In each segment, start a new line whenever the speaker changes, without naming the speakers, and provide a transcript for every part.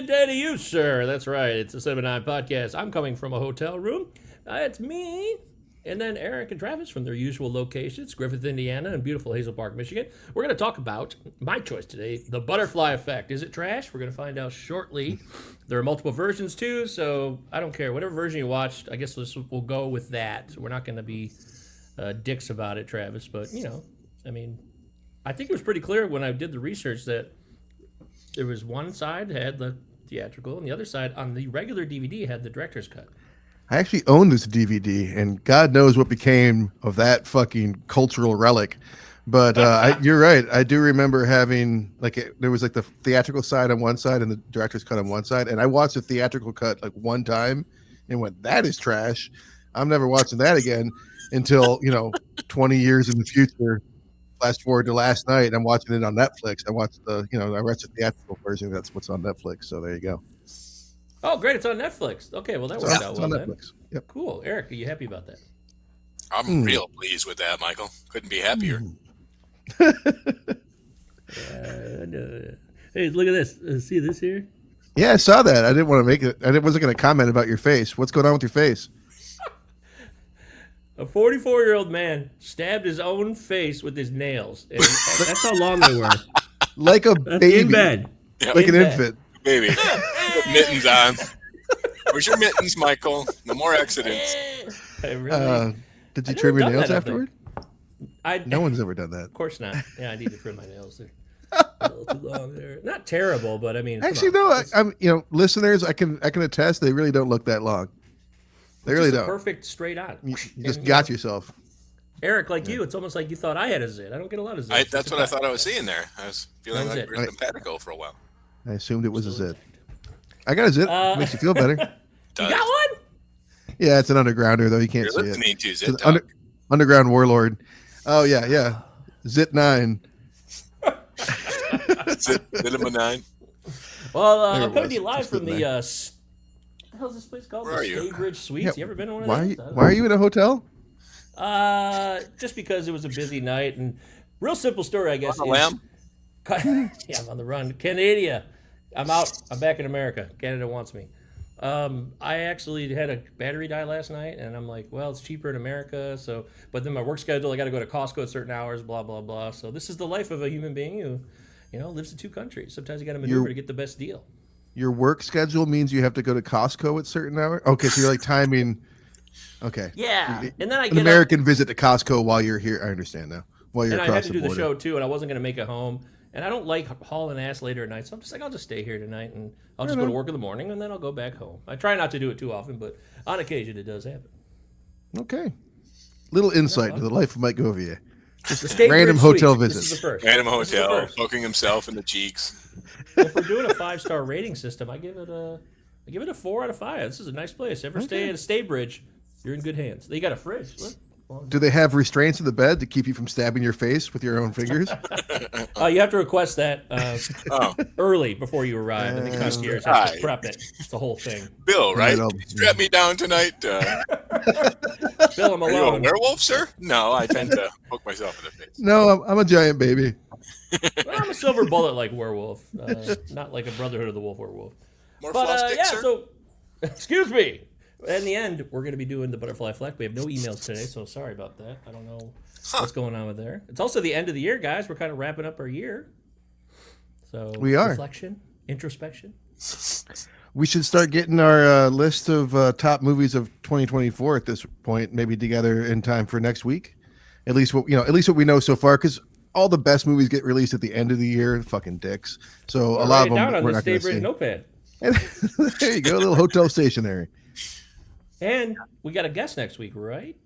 good day to you, sir. That's right. It's a 7-9 podcast. I'm coming from a hotel room. It's me. And then Eric and Travis from their usual locations, Griffith, Indiana, and beautiful Hazel Park, Michigan. We're going to talk about my choice today, the butterfly effect. Is it trash? We're going to find out shortly. There are multiple versions, too, so I don't care. Whatever version you watched, I guess we'll go with that. We're not going to be dicks about it, Travis. But, you know, I mean, I think it was pretty clear when I did the research that there was one side had the theatrical, and the other side on the regular DVD had the director's cut.
I actually own this DVD, and God knows what became of that fucking cultural relic. But you're right. I do remember having there was like the theatrical side on one side and the director's cut on one side, and I watched the theatrical cut like one time and went, "That is trash. I'm never watching that again." Until 20 years in the future. Fast forward to last night, I'm watching it on Netflix. I watched I watched the theatrical version. That's what's on Netflix. So there you go.
Oh, great! It's on Netflix. Okay, well that worked out well then.
Netflix. Yep.
Cool, Eric. Are you happy about that?
I'm real pleased with that, Michael. Couldn't be happier.
Hey, look at this. See this here?
Yeah, I saw that. I didn't want to make it. I wasn't going to comment about your face. What's going on with your face?
A 44-year-old man stabbed his own face with his nails. And that's how long they were.
Like a baby.
In bed.
Yep.
Like an infant.
Baby. Put mittens on. Where's your mittens, Michael? No more accidents.
Did you trim your nails afterward? No one's ever done that.
Of course not. Yeah, I need to trim my nails. They're a little too long there. Not terrible, but I mean,
actually, no. I'm listeners, I can attest they really don't look that long. They really don't.
Perfect straight on.
You just got yourself.
Eric, like you, it's almost like you thought I had a zit. I don't get a lot of zits.
That's what I thought I was seeing there. I was feeling like we were simpatico for a while.
I assumed it was a zit. I got a zit. Makes you feel better.
You got one?
Yeah, it's an undergrounder though. You can't see
listening
it.
To Zit
underground warlord. Oh yeah. Zit 9.
Zit 9.
Well, I'm coming to you live from the. What the hell is this place called?
Where are you?
Staybridge Suites. You ever been to one of those?
Why are you in a hotel?
Just because it was a busy night and real simple story, I guess.
On the lam?
Yeah, I'm on the run. Canada. I'm out. I'm back in America. Canada wants me. I actually had a battery die last night, and I'm like, well, it's cheaper in America. So, but then my work schedule, I got to go to Costco at certain hours, blah blah blah. So this is the life of a human being who, lives in two countries. Sometimes you got to maneuver to get the best deal.
Your work schedule means you have to go to Costco at certain hours. Okay, so you're like timing. Okay.
Yeah, and then I get
an American visit to Costco while you're here. I understand now. While you're
across
the border.
I had to do the show too, and I wasn't going to make it home. And I don't like hauling ass later at night, so I'm just like, I'll just stay here tonight, and I'll just go to work in the morning, and then I'll go back home. I try not to do it too often, but on occasion it does happen.
Okay. Little insight to the life of Mike Govia.
Just
random hotel visits.
This is the first.
Random hotel, poking himself in the cheeks.
If we're doing a 5-star rating system, I give it a 4 out of 5. This is a nice place. Ever stay at a Staybridge, you're in good hands. They got a fridge. Look.
Do they have restraints in the bed to keep you from stabbing your face with your own fingers?
You have to request that early before you arrive, and the concierge has to prep it. It's the whole thing.
Bill, right? Can you strap me down tonight?
Bill, I'm alone.
Are you a werewolf, sir? No, I tend to poke myself in the face.
No, I'm a giant baby.
Well, I'm a silver bullet like werewolf, not like a Brotherhood of the Wolf werewolf.
More floss dick, sir?
So, excuse me. In the end, we're going to be doing the butterfly effect. We have no emails today, so sorry about that. I don't know what's going on with there. It's also the end of the year, guys. We're kind of wrapping up our year. So
we are.
Reflection, introspection.
We should start getting our list of top movies of 2024 at this point, maybe together in time for next week. At least what we know so far, because all the best movies get released at the end of the year. Fucking dicks. So a lot of them
down on
we're
the
not going to see.
Notepad.
There you go, a little hotel stationery.
And we got a guest next week, right?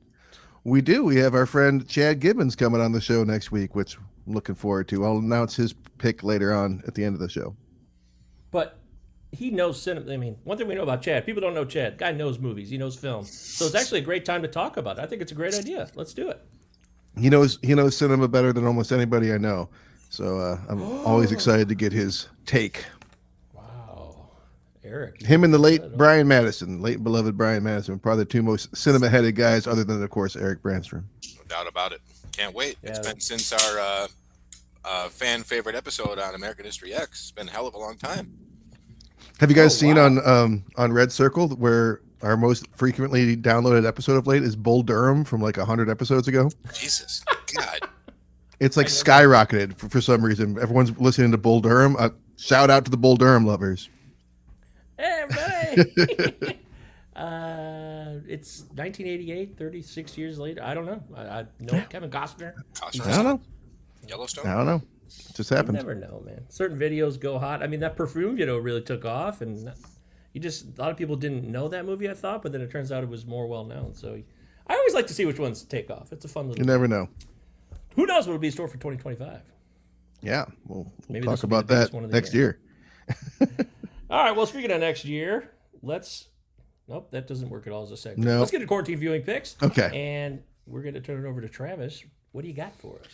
We do. We have our friend Chad Gibbons coming on the show next week, which I'm looking forward to. I'll announce his pick later on at the end of the show.
But he knows cinema. I mean, one thing we know about Chad, people don't know Chad. Guy knows movies. He knows film. So it's actually a great time to talk about it. I think it's a great idea. Let's do it.
He knows cinema better than almost anybody I know. So I'm always excited to get his take.
Eric.
Him and the late Brian Madison, late beloved Brian Madison, probably the two most cinema-headed guys, other than, of course, Eric Brandstrom.
No doubt about it. Can't wait. Yeah, it's been since our fan favorite episode on American History X. It's been a hell of a long time.
Have you guys
Oh,
seen
wow.
on Red Circle where our most frequently downloaded episode of late is Bull Durham from like 100 episodes ago?
Jesus, God.
It's like
I never know.
skyrocketed for some reason. Everyone's listening to Bull Durham. Shout out to the Bull Durham lovers.
Hey, everybody. It's 1988, 36 years later. I don't know. I know Kevin Costner.
Costner
I don't know.
Yellowstone.
I don't know. It just
You
happened.
never know, man. Certain videos go hot. I mean, that perfume video really took off, and a lot of people didn't know that movie. I thought, but then it turns out it was more well known. So, I always like to see which ones take off. It's a fun little.
You never know.
Who knows what will be in store for 2025?
Yeah, we'll
Maybe
talk
this will be the
about
biggest
that
one of the
next year.
All right. Well, speaking of next year, let's. Nope, that doesn't work at all as a segment.
No.
Let's get to quarantine viewing picks.
Okay.
And we're going to turn it over to Travis. What do you got for us?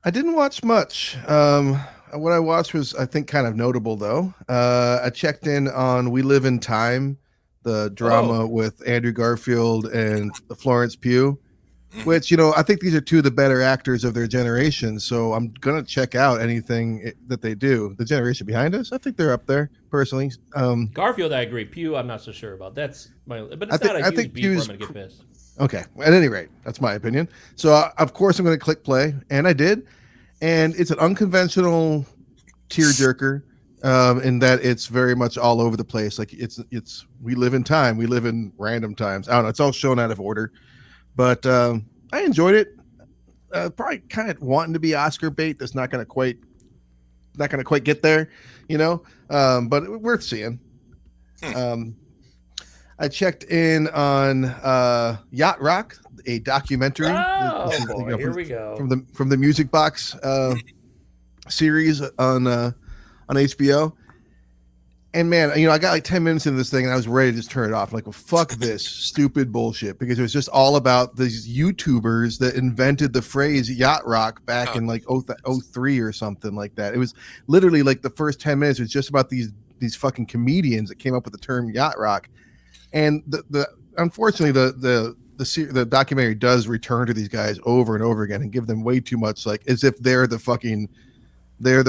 I didn't watch much. What I watched was, I think, kind of notable though. I checked in on We Live in Time, the drama with Andrew Garfield and Florence Pugh, which, I think these are two of the better actors of their generation. So I'm gonna check out anything that they do. The generation behind us, I think they're up there personally.
Garfield, I agree. Pew, I'm not so sure about. That's my, but it's
I
not a huge
think
beef where
Pew's
I'm going to get pissed.
Okay. At any rate, that's my opinion. So, of course, I'm going to click play, and I did. And it's an unconventional tearjerker in that it's very much all over the place. Like it's we live in time, we live in random times. I don't know. It's all shown out of order, but I enjoyed it. Probably kind of wanting to be Oscar bait. That's not going to quite get there, but worth seeing. I checked in on Yacht Rock, a documentary.
Oh,
This is,
boy, here we go.
from the Music Box series on HBO. And man, I got like 10 minutes into this thing and I was ready to just turn it off. I'm like, well, fuck this stupid bullshit, because it was just all about these YouTubers that invented the phrase yacht rock back in like 03 or something like that. It was literally like the first 10 minutes was just about these fucking comedians that came up with the term yacht rock. And the unfortunately the documentary does return to these guys over and over again and give them way too much, like as if they're the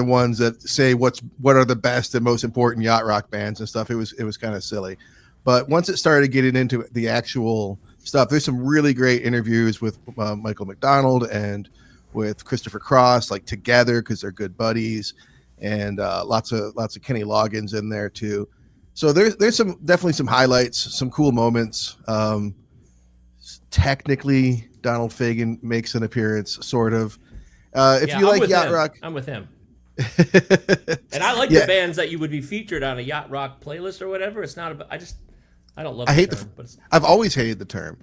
ones that say what are the best and most important yacht rock bands and stuff. It was kind of silly. But once it started getting into the actual stuff, there's some really great interviews with Michael McDonald and with Christopher Cross, like together, because they're good buddies, and lots of Kenny Loggins in there too. So there's definitely some highlights, some cool moments. Technically, Donald Fagen makes an appearance, sort of. If you like yacht rock,
I'm with him. And I like the bands that you would be featured on a yacht rock playlist or whatever. It's not about. I don't love.
I've always hated the term,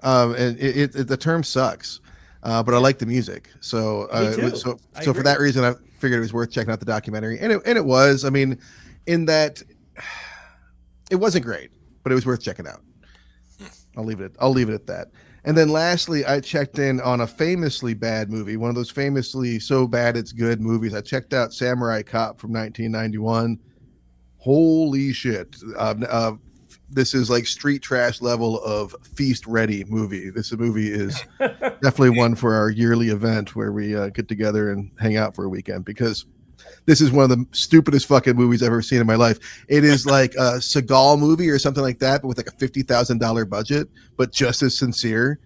and the term sucks. But I like the music, so for that reason, I figured it was worth checking out the documentary, and it was. I mean, in that it wasn't great, but it was worth checking out. I'll leave it at that. And then lastly, I checked in on a famously bad movie, one of those famously so bad it's good movies. I checked out Samurai Cop from 1991. Holy shit. This is like street trash level of feast ready movie. This movie is definitely one for our yearly event where we get together and hang out for a weekend, because this is one of the stupidest fucking movies I've ever seen in my life. It is like a Seagal movie or something like that, but with like a $50,000 budget, but just as sincere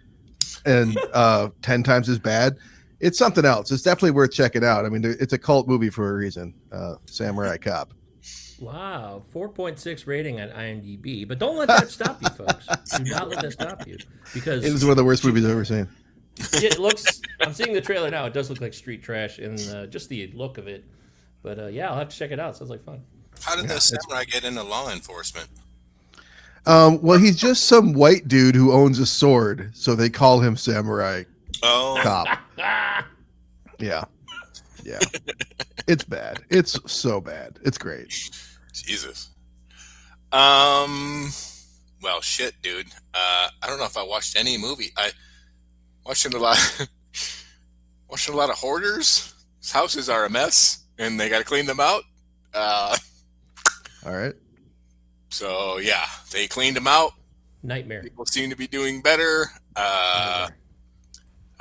and 10 times as bad. It's something else. It's definitely worth checking out. I mean, it's a cult movie for a reason. Samurai Cop.
Wow, 4.6 rating on IMDb. But don't let that stop you, folks. Do not let that stop you, because
It is one of the worst movies I've ever seen.
it looks. I'm seeing the trailer now. It does look like street trash in just the look of it. But yeah, I'll have to check it out. Sounds like fun.
How did the samurai get into law enforcement?
Well, he's just some white dude who owns a sword, so they call him Samurai Cop. Yeah. It's bad. It's so bad. It's great.
Jesus. Well, shit, dude. I don't know if I watched any movie. I watched a lot of hoarders. His houses are a mess, and they got to clean them out.
All right.
So yeah, they cleaned them out.
Nightmare.
People seem to be doing better. That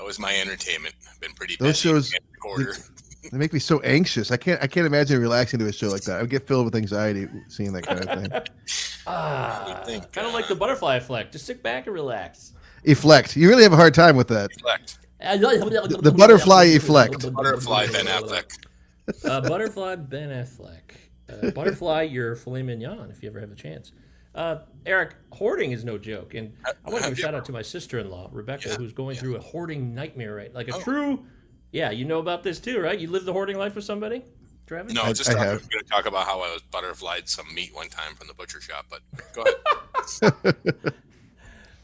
was my entertainment. I've been pretty busy.
Those shows.
Quarter.
They make me so anxious. I can't imagine relaxing to a show like that. I would get filled with anxiety seeing that kind of thing.
Kind of like the butterfly effect. Just sit back and relax.
Efflect. You really have a hard time with that.
Reflect.
The butterfly efflect.
Butterfly Ben Affleck.
Butterfly Ben Affleck. Butterfly your filet mignon if you ever have a chance. Eric, hoarding is no joke, and I want to give a shout out to my sister-in-law Rebecca, who's going through a hoarding nightmare, right? Like a true. Yeah, you know about this too, right? You lived the hoarding life with somebody, Travis?
No, just I was going to talk about how I was butterflied some meat one time from the butcher shop, but go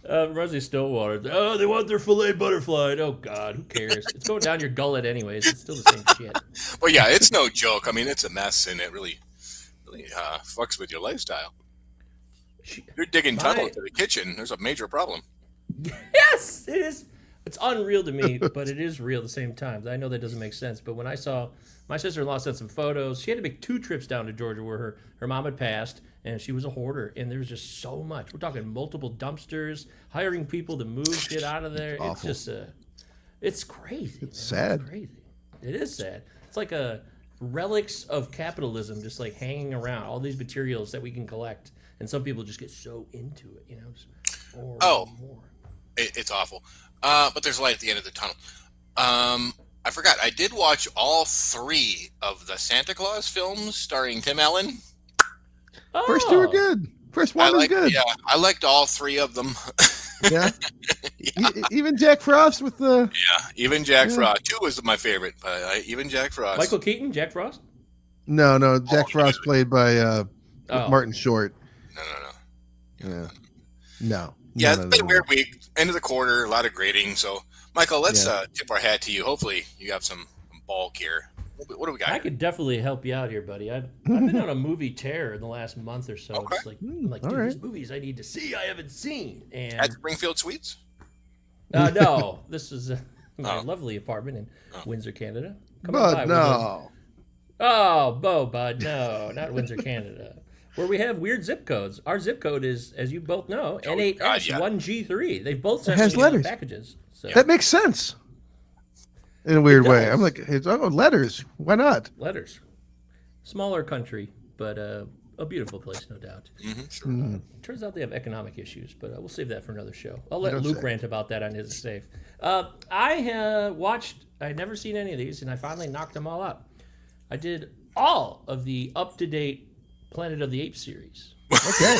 ahead.
Rosie Stillwater. Oh, they want their filet butterflied. Oh God, who cares? It's going down your gullet anyways. It's still the same shit.
Well, yeah, it's no joke. I mean, it's a mess, and it really fucks with your lifestyle. You're digging tunnel to the kitchen. There's a major problem.
Yes, it is. It's unreal to me, but it is real at the same time. I know that doesn't make sense, but when I saw my sister-in-law sent some photos, she had to make 2 trips down to Georgia where her mom had passed, and she was a hoarder, and there was just so much. We're talking multiple dumpsters, hiring people to move, get out of there. It's just, it's crazy.
It's sad.
It's crazy. It is sad. It's like a relics of capitalism just like hanging around, all these materials that we can collect, and some people just get so into it, you know, just more and more.
It's awful. But there's light at the end of the tunnel. I forgot. I did watch all 3 of the Santa Claus films starring Tim Allen.
First 2 are good. First one was good.
Yeah, I liked all 3 of them.
Yeah. Even Jack Frost with the.
Yeah, even Jack Frost. 2 was my favorite, but even Jack Frost.
Michael Keaton, Jack Frost?
No. Jack Frost played by Martin Short.
No.
No.
Yeah, it's been a weird week. End of the quarter, a lot of grading. So, Michael, let's tip our hat to you. Hopefully, you have some bulk here. What do we got?
I could definitely help you out here, buddy. I've been on a movie tear in the last month or so.
Okay.
It's like, I'm like, dude, these movies I need to see, I haven't seen. And
At Springfield Suites?
no, this is my lovely apartment in Windsor, Canada.
But no.
Bud, no, not Windsor, Canada. Where we have weird zip codes. Our zip code is, as you both know, N8S1G3. They both send me letters. Packages. So.
That makes sense. In a weird way. I'm like, letters. Why not?
Letters. Smaller country, but a beautiful place, no doubt.
Mm-hmm, sure.
Turns out they have economic issues, but we'll save that for another show. I'll let Luke rant about that on his safe. I I'd never seen any of these, and I finally knocked them all out. I did all of the up-to-date Planet of the Apes series.
Okay.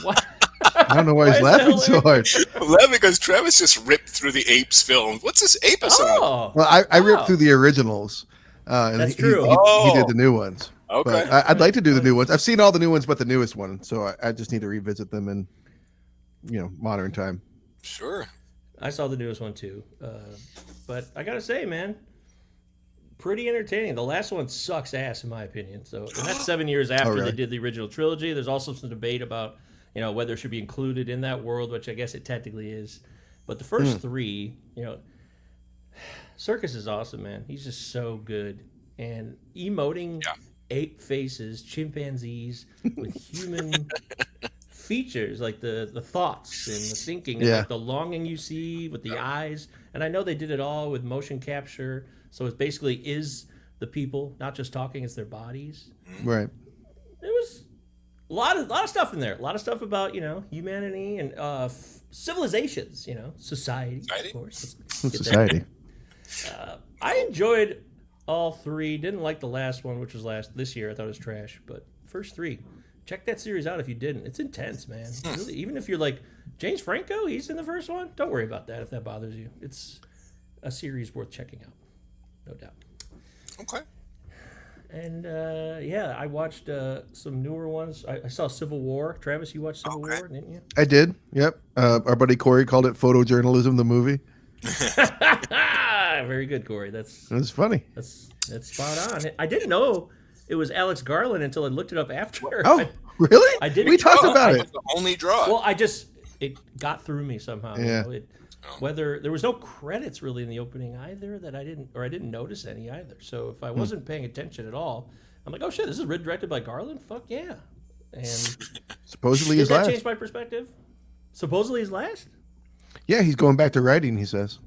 What?
I don't know why he's laughing so hard.
I'm laughing because Travis just ripped through the Apes film. What's this episode?
Oh,
well, I ripped through the originals. And
That's true.
He did the new ones.
Okay.
But I'd like to do the new ones. I've seen all the new ones, but the newest one. So I just need to revisit them in, modern time.
Sure.
I saw the newest one too. But I gotta say, man, pretty entertaining. The last one sucks ass, in my opinion. So, and that's 7 years after they did the original trilogy. There's also some debate about, whether it should be included in that world, which I guess it technically is. But the first 3, Circus is awesome, man. He's just so good. And emoting ape faces, chimpanzees with human features, like the thoughts and the thinking, and like the longing you see with the eyes. And I know they did it all with motion capture. So it basically is the people, not just talking, it's their bodies.
Right.
There was a lot of stuff in there. A lot of stuff about, humanity and civilizations, society, of course.
Society.
I enjoyed all 3. Didn't like the last one, which was this year. I thought it was trash. But first 3, check that series out if you didn't. It's intense, man. Really, even if you're like, James Franco, he's in the first one. Don't worry about that if that bothers you. It's a series worth checking out. No doubt.
Okay.
And I watched some newer ones. I saw Civil War. Travis, you watched Civil War, didn't you?
I did. Yep. Our buddy Corey called it photojournalism, the movie.
Very good, Corey.
It was funny.
That's spot on. I didn't know it was Alex Garland until I looked it up after.
Oh, really?
I didn't.
We talked about it.
The only draw.
Well, it got through me somehow.
Yeah.
Whether there was no credits really in the opening either I didn't notice any either. So if I wasn't paying attention at all, I'm like, oh shit, this is directed by Garland. Fuck yeah! And
supposedly
did
his last.
That change my perspective? Supposedly his last.
Yeah, he's going back to writing. He says.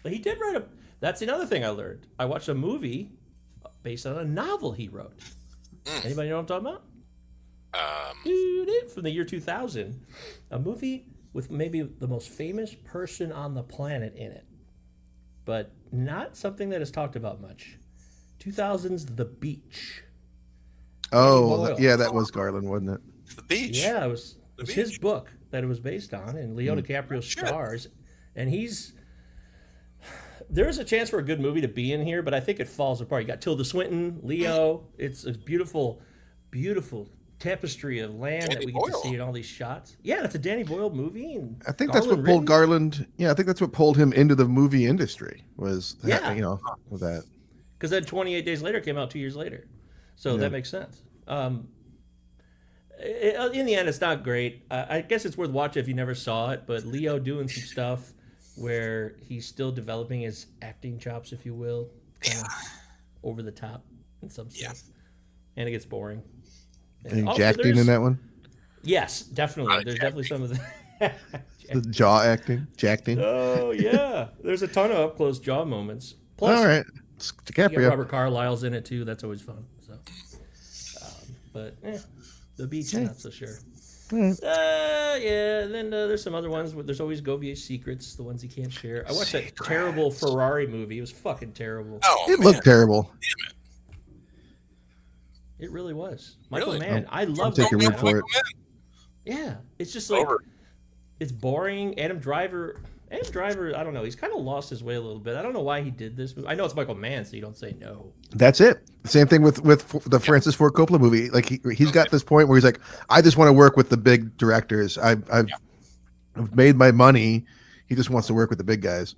But he did write That's another thing I learned. I watched a movie based on a novel he wrote. Anybody know what I'm talking about? From the year 2000. A movie with maybe the most famous person on the planet in it. But not something that is talked about much. 2000's The Beach.
Oh, yeah, that was Garland, wasn't it?
The Beach.
Yeah, it was his book that it was based on, and Leo DiCaprio
Shit.
stars. And there's a chance for a good movie to be in here, but I think it falls apart. You got Tilda Swinton, Leo. It's a beautiful, beautiful tapestry of land
Danny
that we get
Boyle.
to see in all these shots. Yeah, it's a Danny Boyle movie. And
I think that's what
Garland
pulled
written.
Garland. Yeah, I think that's what pulled him into the movie industry was,
Yeah.
with that.
Because then 28 Days Later came out 2 years later. So that makes sense. In the end, it's not great. I guess it's worth watching if you never saw it, but Leo doing some stuff where he's still developing his acting chops, if you will. Kind of over the top in some sense. And it gets boring.
And
Also,
Jack Dean
there's-
in that one?
Yes, definitely. There's definitely some of the...
The jaw acting? Jack Dean?
Oh, yeah. There's a ton of up-close jaw moments. Plus,
All right. It's
you got
DiCaprio.
Robert Carlyle's in it, too. That's always fun. So, The Beach, not so sure. Yeah, and then there's some other ones. There's always Govier's Secrets, the ones you can't share. I watched that terrible Ferrari movie. It was fucking terrible.
Oh,
It
man.
looked terrible.
It really was. Michael
Really?
Mann. I love
take your
Michael
word for
Mann.
it.
Yeah, it's just like
Over.
it's boring. Adam Driver, I don't know. He's kind of lost his way a little bit. I don't know why he did this. I know it's Michael Mann, so you don't say no.
That's it. Same thing with the Francis Ford Coppola movie. Like he's got this point where he's like, I just want to work with the big directors. I've made my money. He just wants to work with the big guys.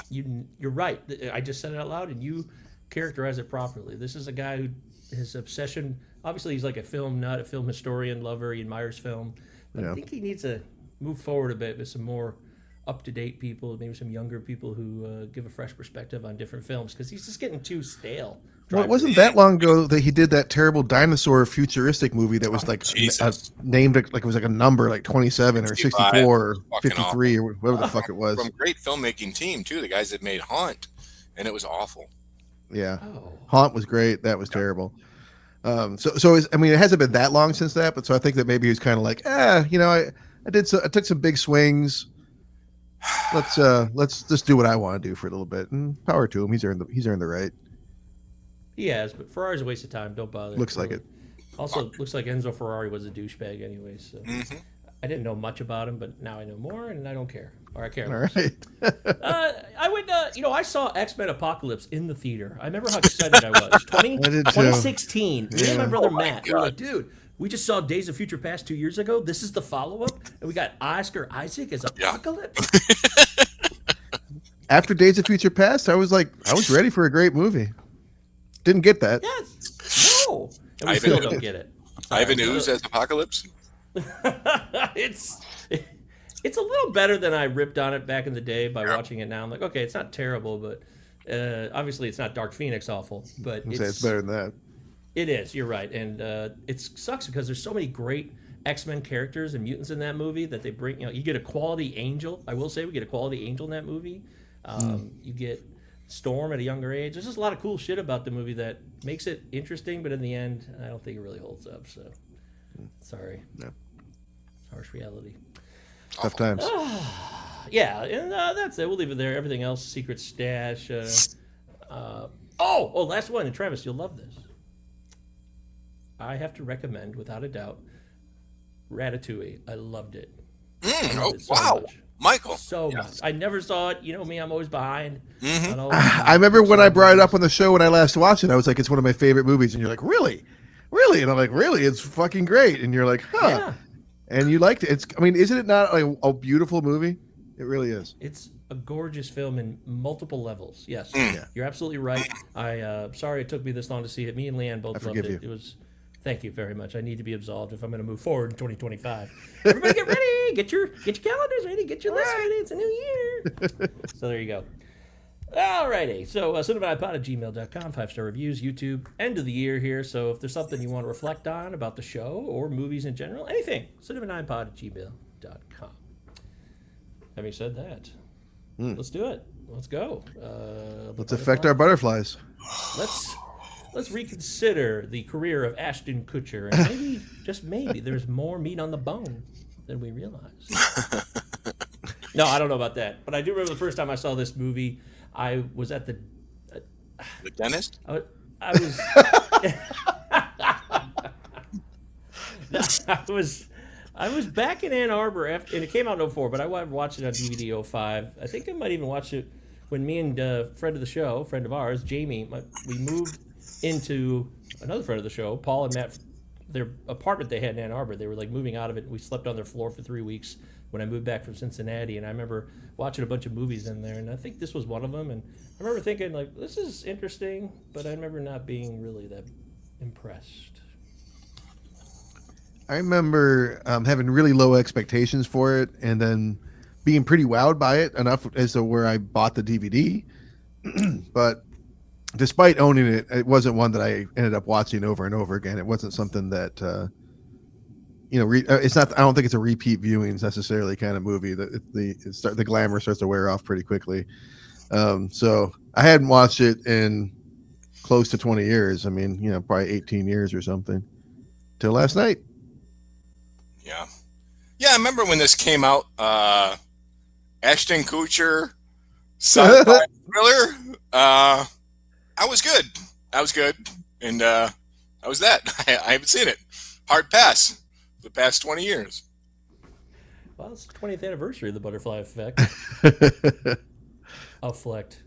You're right. I just said it out loud, and you characterize it properly. This is a guy who his obsession. Obviously, he's like a film nut, a film historian, lover. He admires film, but I think he needs to move forward a bit with some more up-to-date people, maybe some younger people who give a fresh perspective on different films, because he's just getting too stale.
Well, it wasn't that long ago that he did that terrible dinosaur futuristic movie that was like
Jesus.
named like it was like a number like 27 or 64 or
Fucking
53 or whatever the fuck it was.
From great filmmaking team, too. The guys that made Haunt. And it was awful.
Yeah,
Oh.
Haunt was great. That was terrible. I mean, it hasn't been that long since that, but so I think that maybe he was kind of like, I took some big swings. Let's just do what I want to do for a little bit, and power to him. He's earned the right.
He has, but Ferrari's a waste of time. Don't bother.
Looks like it.
Also, looks like Enzo Ferrari was a douchebag anyway. So I didn't know much about him, but now I know more, and I don't care. Or I care.
All
less.
right.
I would, I saw X-Men Apocalypse in the theater. I remember how excited I was.
I did too.
2016. Me and my brother
Oh my
Matt were like,
God.
dude, we just saw Days of Future Past 2 years ago. This is the follow-up, and we got Oscar Isaac as Apocalypse.
After Days of Future Past, I was ready for a great movie. Didn't get that.
Yes. No. And we
Ivan
still
Ooze.
don't get it.
Ivan Ooze as Apocalypse.
It's a little better than I ripped on it back in the day by watching it now. I'm like, okay, it's not terrible, but obviously it's not Dark Phoenix awful, but
It's better than that.
It is. You're right, and it sucks because there's so many great X-Men characters and mutants in that movie that they bring. You get a quality Angel. I will say we get a quality Angel in that movie. You get Storm at a younger age. There's just a lot of cool shit about the movie that makes it interesting, but in the end, I don't think it really holds up. So, sorry.
No.
Harsh reality.
Tough times.
Yeah, and that's it. We'll leave it there. Everything else, Secret Stash. Last one. And Travis, you'll love this. I have to recommend, without a doubt, Ratatouille. I loved it.
Oh,
it so
wow.
much.
Michael.
So much. I never saw it. You know me, I'm always behind.
Mm-hmm.
on all-
I remember when I brought it up on the show when I last watched it, I was like, it's one of my favorite movies. And you're like, really? Really? And I'm like, really? It's fucking great. And you're like, huh.
Yeah,
And you liked it. Isn't it not like a beautiful movie? It really is.
it's a gorgeous film in multiple levels. Yes,
Yeah.
you're absolutely right. Sorry it took me this long to see it. Me and Leanne both loved
forgive
it.
you.
It was. Thank you very much. I need to be absolved if I'm going to move forward in 2025. Everybody get ready. Get your calendars ready. Get your list ready. It's a new year. So there you go. Alrighty. So cinematipod@gmail.com, 5-star reviews, YouTube, end of the year here. So if there's something you want to reflect on about the show or movies in general, anything, cinematipod@gmail.com. Having said that, let's do it. let's go.
Let's affect our butterflies.
Let's reconsider the career of Ashton Kutcher, and maybe, just maybe, there's more meat on the bone than we realize. No, I don't know about that, but I do remember the first time I saw this movie. I was at the
dentist.
I was I was back in Ann Arbor, and it came out in 04, but I watched it on DVD 05. I think I might even watch it when me and friend of the show, friend of ours, Jamie, we moved into another friend of the show, Paul and Matt, their apartment they had in Ann Arbor. They were like moving out of it. We slept on their floor for 3 weeks when I moved back from Cincinnati, and I remember watching a bunch of movies in there, and I think this was one of them. And I remember thinking, like, this is interesting, but I remember not being really that impressed.
I remember having really low expectations for it, and then being pretty wowed by it enough as to where I bought the DVD. But despite owning it, it wasn't one that I ended up watching over and over again. It wasn't something that it's not. I don't think it's a repeat viewings necessarily kind of movie. The glamour starts to wear off pretty quickly. So I hadn't watched it in close to 20 years. I mean, probably 18 years or something till last night.
Yeah, I remember when this came out. Ashton Kutcher, sci-fi thriller. I was good, and I was that. I haven't seen it. Hard pass. The past 20 years.
Well, it's the 20th anniversary of the Butterfly Effect. Effect.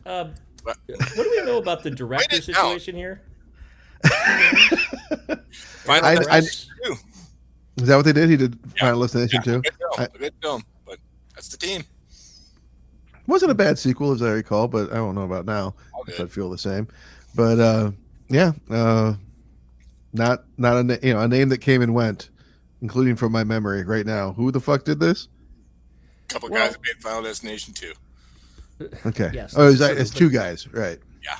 What do we know about the director situation here?
Final Destination 2.
Is that what they did? He did Final Destination 2?
A good film, but that's the team.
Wasn't a bad sequel, as I recall, but I don't know about now if I'd feel the same. But not a name that came and went, including from my memory right now. Who the fuck did this?
A couple guys that made Final Destination 2.
Okay.
Yes.
Oh, it's two guys, right?
Yeah.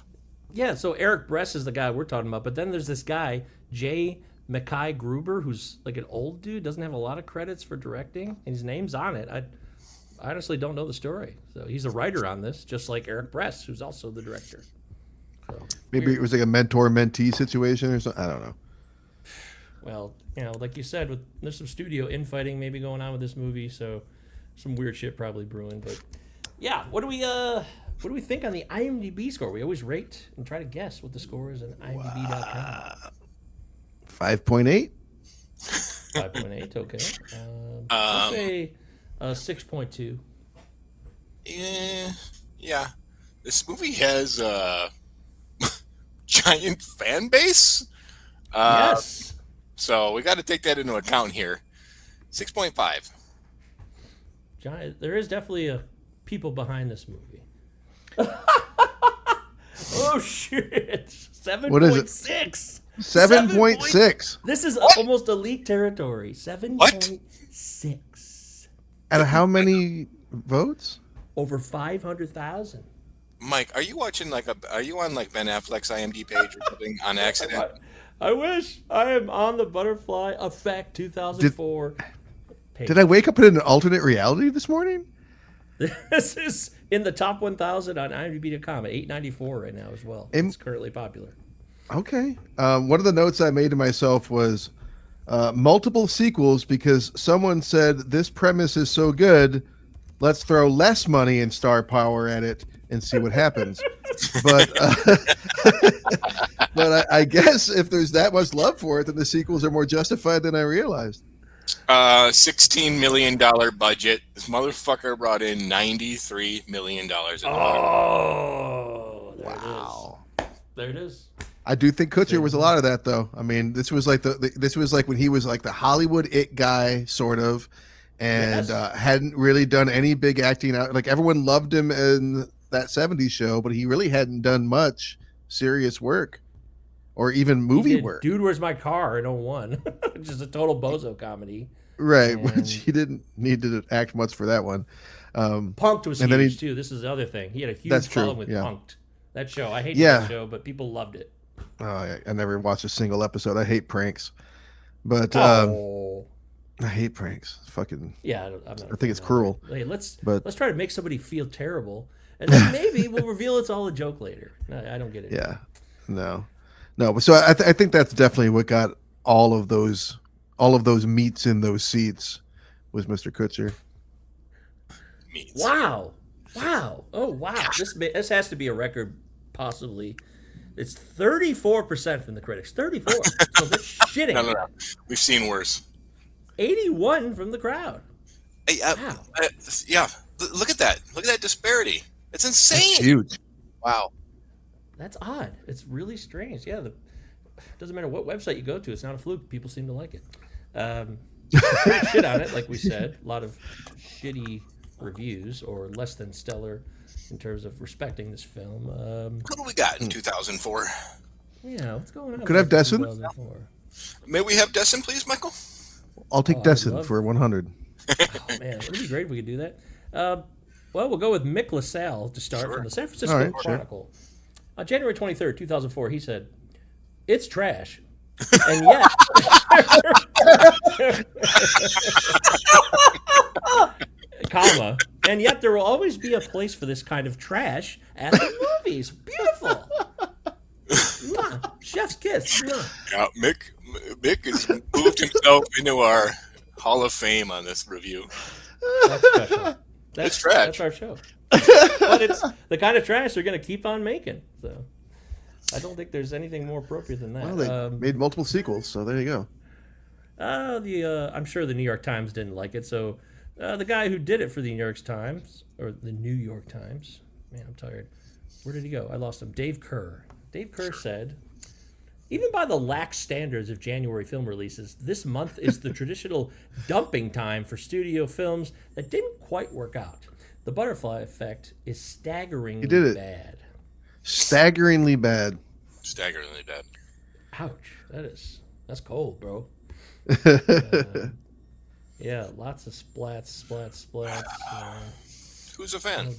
Yeah. So Eric Bress is the guy we're talking about, but then there's this guy Jay Mackay Gruber, who's like an old dude, doesn't have a lot of credits for directing, and his name's on it. I honestly don't know the story. So he's a writer on this, just like Eric Bress, who's also the director. So,
maybe it was like a mentor-mentee situation or something. I don't know.
Well, like you said, there's some studio infighting maybe going on with this movie, so some weird shit probably brewing. But yeah, what do we think on the IMDb score? We always rate and try to guess what the score is on IMDb.com.
5.8.
5.8. Okay. I'll say 6.2.
Yeah. This movie has a giant fan base.
Yes.
So we got to take that into account here. 6.5.
John, there is definitely people behind this movie. Oh shit! 7.6.
What is it? 7.6.
This is almost elite territory. 7.6.
Out of how many votes?
Over 500,000.
Mike, are you watching are you on Ben Affleck's IMDb page or something on accident?
I wish. I am on the Butterfly Effect 2004 page.
Did I wake up in an alternate reality this morning?
This is in the top 1,000 on IMDb.com at 894 right now as well. It's currently popular.
Okay. One of the notes I made to myself was multiple sequels because someone said this premise is so good, let's throw less money and star power at it and see what happens. But I guess if there's that much love for it, then the sequels are more justified than I realized.
$16 million budget. This motherfucker brought in $93 million.
Oh,
wow.
There it is.
I do think Kutcher was a lot of that, though. I mean, this was like this was like when he was like the Hollywood it guy, sort of, and hadn't really done any big acting out. Like everyone loved him in that '70s show, but he really hadn't done much serious work or even movie work.
Dude, Where's My Car in 01, which is a total bozo comedy.
Right, which he didn't need to act much for that one.
Punk'd was huge, too. This is the other thing. He had a huge following with Punk'd. That show. I hated that show, but people loved it.
Oh, I never watched a single episode. I hate pranks. But I hate pranks. Fucking.
Yeah, I'm not.
I think it's cruel.
Hey, let's
But
try to make somebody feel terrible, and then maybe we'll reveal it's all a joke later. No, I don't get it.
yeah, no. But so I think that's definitely what got all of those meats in those seats was Mr. Kutcher.
Meats.
Wow. Oh wow. This has to be a record, possibly. It's 34% from the critics. 34. So they're shitting.
No. We've seen worse.
81 from the crowd.
Hey,
Wow.
yeah. Look at that. Look at that disparity. It's insane.
It's huge.
Wow.
That's odd. It's really strange. Yeah, doesn't matter what website you go to. It's not a fluke. People seem to like it. Pretty shit on it, like we said. A lot of shitty reviews, or less than stellar in terms of respecting this film.
What do we got in 2004?
Yeah, what's going on?
Could I have
with
Destin?
2004?
May we have Destin, please, Michael?
I'll take
I'd
Destin
love-
for 100.
Oh, man, it'd be great if we could do that. Well, we'll go with Mick LaSalle to start from the San Francisco
All right, sure.
Chronicle. On January 23rd, 2004, he said, "It's trash." And yet, comma, and yet there will always be a place for this kind of trash at the movies. Beautiful. Mwah. Chef's kiss. Mwah.
Yeah, Mick has moved himself into our Hall of Fame on this review.
That's special.
It's trash.
That's our show. But it's the kind of trash they're going to keep on making. So I don't think there's anything more appropriate than that.
Well, they made multiple sequels, so there you go.
I'm sure the New York Times didn't like it. So the guy who did it for the New York Times, man, I'm tired. Where did he go? I lost him. Dave Kerr. Dave Kerr said, "Even by the lax standards of January film releases, this month is the traditional dumping time for studio films that didn't quite work out. The Butterfly Effect is staggeringly
did it.
bad."
Staggeringly bad.
Staggeringly bad.
Ouch. That's cold, bro. Yeah, lots of splats.
Who's a fan?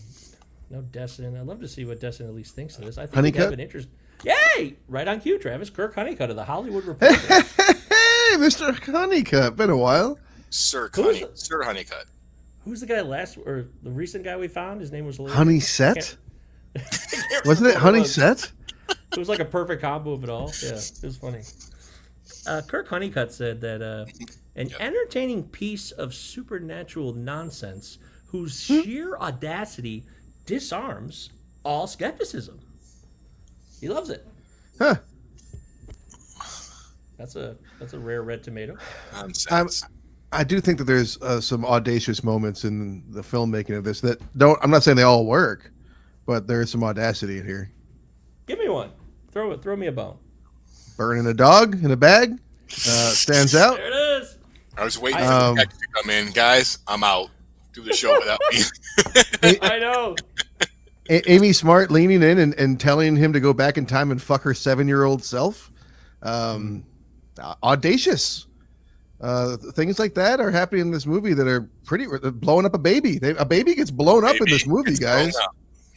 No Destin. I'd love to see what Destin at least thinks of this. I think
Honeycutt?
we have an interest. Yay! Right on cue, Travis. Kirk Honeycutt of the Hollywood Reporter.
Hey, Mr. Honeycutt. Been a while.
Sir
Who's
Honeycutt.
Who's the guy the recent guy we found? His name was
Honeyset? Wasn't it Honeyset?
It was like a perfect combo of it all. Yeah, it was funny. Kirk Honeycutt said that an entertaining piece of supernatural nonsense whose sheer audacity disarms all skepticism. He loves it.
Huh.
That's a rare red tomato.
Nonsense.
I do think that there's some audacious moments in the filmmaking of this that I'm not saying they all work, but there's some audacity in here.
Give me one. Throw me a bone.
Burning a dog in a bag stands out.
There it is.
I was waiting for the text to come in. Guys, I'm out. Do the show without me.
I know.
Amy Smart leaning in and telling him to go back in time and fuck her 7-year-old self. Audacious. Things like that are happening in this movie that are pretty blowing up a baby. A baby gets blown up in this movie, guys.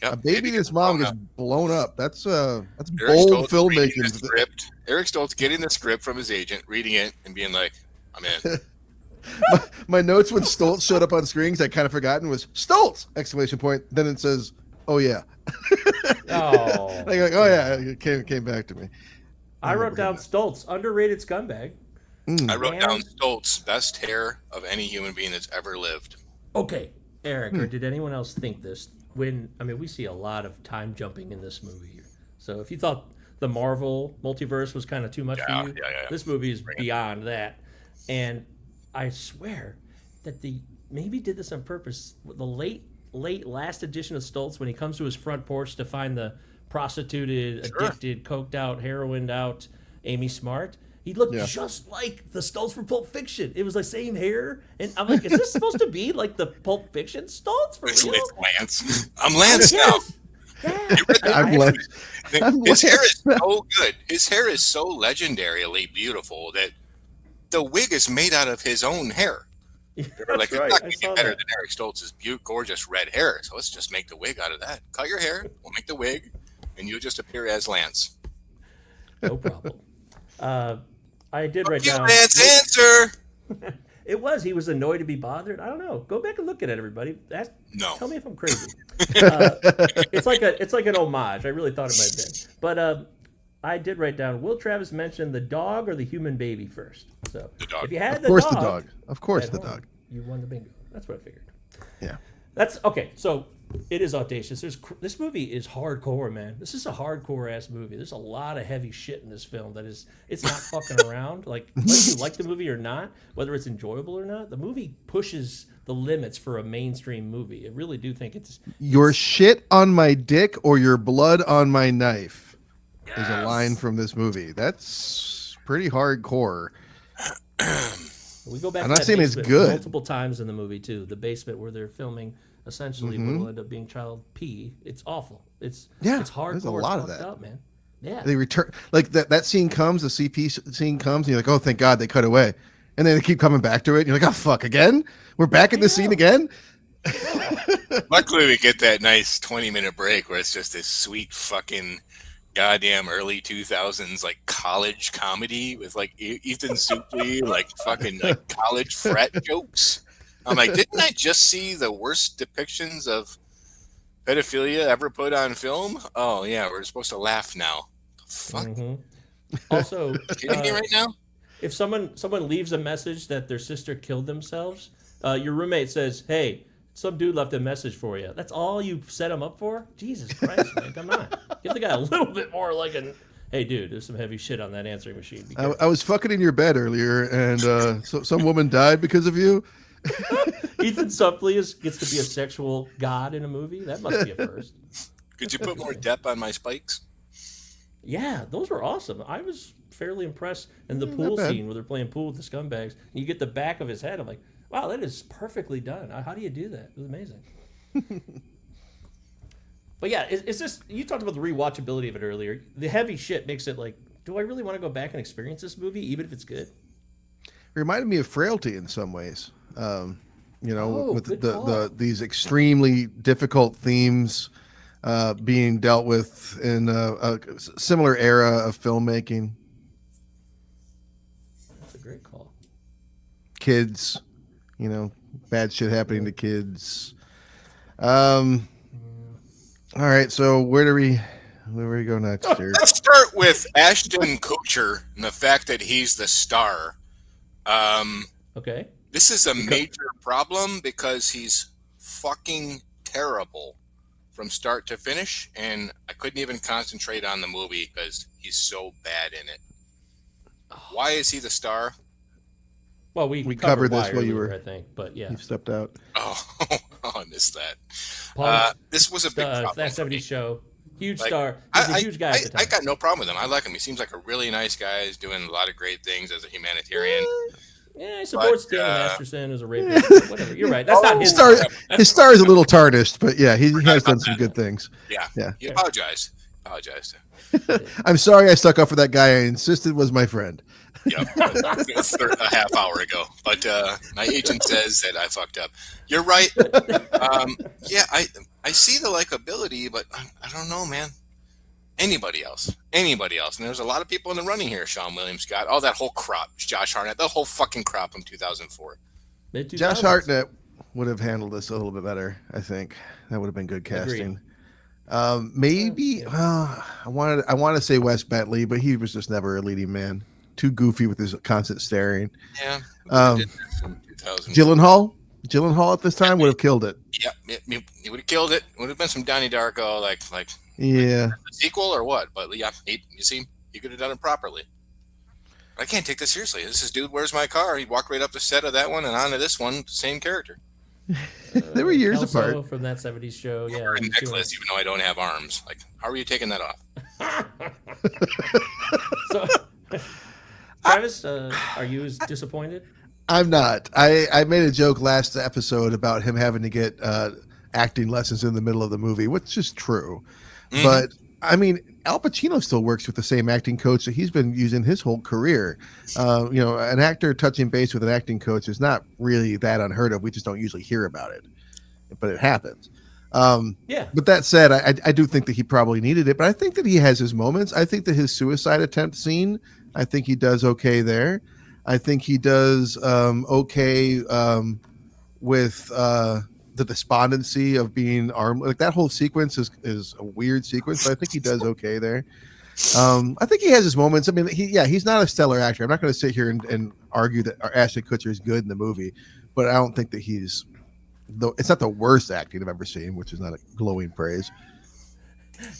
Yep,
A baby and his mom gets blown up. That's
Eric
bold
Stoltz reading
filmmaking.
the script. Eric Stoltz getting the script from his agent, reading it, and being like, "I'm in."
My notes when Stoltz showed up on screens, I kind of forgotten was Stoltz! Exclamation point. Then it says, "Oh yeah."
Oh.
Like, oh yeah, it came back to me.
I wrote down Stoltz, underrated scumbag.
I wrote
And-
down Stoltz, best hair of any human being that's ever lived.
Okay, Eric, or did anyone else think this? We see a lot of time jumping in this movie. So if you thought the Marvel multiverse was kind of too much for you, this movie is beyond that. And I swear that maybe did this on purpose. The late last edition of Stoltz, when he comes to his front porch to find the prostituted, addicted, coked out, heroined out Amy Smart, he looked just like the Stoltz from Pulp Fiction. It was the same hair, and I'm like, is this supposed to be like the Pulp Fiction Stoltz for
It's
real?
Lance. I'm Lance now.
Yeah.
I'm like,
His hair is so good. His hair is so legendarily beautiful that the wig is made out of his own hair. They're like, it's not going to get better than Eric Stoltz's gorgeous red hair, so let's just make the wig out of that. Cut your hair, we'll make the wig, and you'll just appear as Lance.
No problem. I did write down.
Lance, answer!
It was. He was annoyed to be bothered. I don't know. Go back and look at it, everybody.
No.
Tell me if I'm crazy. It's like an homage. I really thought it might have been. But I did write down. Will Travis mention the dog or the human baby first? So
The dog.
if you had
Of course,
the
the dog. Of course,
at
the
home,
dog.
you won the bingo. That's what I figured.
Yeah.
That's okay. So it is audacious. This movie is hardcore, man. This is a hardcore ass movie. There's a lot of heavy shit in this film that it's not fucking around. Like whether you like the movie or not, whether it's enjoyable or not, the movie pushes the limits for a mainstream movie. I really do think it's
Your shit on my dick or your blood on my knife is a line from this movie. That's pretty hardcore.
we go back.
I'm
to
not
that
saying it's
basement
good.
multiple times in the movie too. The basement where they're filming essentially what will end up being child P. It's awful. It's hardcore.
there's a lot of
it's fucked
that.
up, man. Yeah.
They return like that scene comes, the CP scene comes, and you're like, oh, thank God they cut away. And then they keep coming back to it. And you're like, oh, fuck, again? We're back in this scene again?
Luckily, we get that nice 20-minute break where it's just this sweet fucking goddamn early 2000s like college comedy with like Ethan Suplee, like fucking like college frat jokes. I'm like, didn't I just see the worst depictions of pedophilia ever put on film? Oh yeah, we're supposed to laugh now. Fuck.
Also,
Kidding me right now?
if someone leaves a message that their sister killed themselves, your roommate says, "Hey, some dude left a message for you." That's all you set him up for? Jesus Christ, man, come on. Give the guy a little bit more like an, "Hey, dude, there's some heavy shit on that answering machine."
I was fucking in your bed earlier, and so some woman died because of you.
Ethan Suplee gets to be a sexual god in a movie. That must be a first.
Could you put more depth on my spikes?
Yeah, those were awesome. I was fairly impressed. And the
Not
pool
bad.
scene where they're playing pool with the scumbags, and you get the back of his head. I'm like, wow, that is perfectly done. How do you do that? It was amazing. But yeah, is this? You talked about the rewatchability of it earlier. The heavy shit makes it like, do I really want to go back and experience this movie, even if it's good?
Reminded me of Frailty in some ways. With
good call.
these extremely difficult themes being dealt with in a similar era of filmmaking.
That's a great call.
Kids, bad shit happening to kids. All right, so where do we go next here?
Let's start with Ashton Kutcher and the fact that he's the star.
Okay.
This is a major problem because he's fucking terrible from start to finish, and I couldn't even concentrate on the movie because he's so bad in it. Why is he the star?
Well, we
covered this
why
while you
earlier,
were-
I think, but yeah.
You stepped out.
Oh, I missed that.
Paul,
This was a big problem.
that
for me.
70s show. Huge
Like,
star. He's a huge guy at the time.
I got no problem with him. I like him. He seems like a really nice guy. He's doing a lot of great things as a humanitarian.
Yeah, he supports
But,
Danny Masterson as a rapist. Whatever. You're right. That's not his
His star is a little tarnished, but yeah, he has done some good things.
Yeah.
Yeah.
He apologized.
I'm sorry I stuck up for that guy I insisted was my friend.
Yep. A half hour ago. But my agent says that I fucked up. You're right. Yeah, I see the likability, but I don't know, man. Anybody else. And there's a lot of people in the running here. Sean William Scott. Oh, that whole crop. Josh Hartnett. The whole fucking crop from 2004.
Mid-2000s.
Josh Hartnett would have handled this a little bit better, I think. That would have been good casting. Maybe I want to say Wes Bentley, but he was just never a leading man. Too goofy with his constant staring.
Yeah.
Um,
2000.
Gyllenhaal at this time would have killed it.
Yeah, he would have killed it. Would have been some Donnie Darko, like
Yeah.
a sequel or what? But yeah, you see, he could have done it properly. I can't take this seriously. This is Dude, Where's My Car? He walked right up the set of that one and onto this one, same character.
They were years
Kelso
apart.
from that 70s show. Yeah.
Or a
he's doing-
necklace, even though I don't have arms. Like, how are you taking that off?
So, Travis, are you as disappointed?
I'm not. I made a joke last episode about him having to get acting lessons in the middle of the movie, which is true.
Mhm.
But I mean, Al Pacino still works with the same acting coach that he's been using his whole career. An actor touching base with an acting coach is not really that unheard of. We just don't usually hear about it, but it happens.
Yeah.
But that said, I do think that he probably needed it, but I think that he has his moments. I think that his suicide attempt scene, I think he does okay there. I think he does okay with the despondency of being armed. Like that whole sequence is a weird sequence, but I think he does okay there. I think he has his moments. I mean, he's not a stellar actor. I'm not going to sit here and argue that Ashton Kutcher is good in the movie, but I don't think that he's. Though it's not the worst acting I've ever seen, which is not a glowing praise.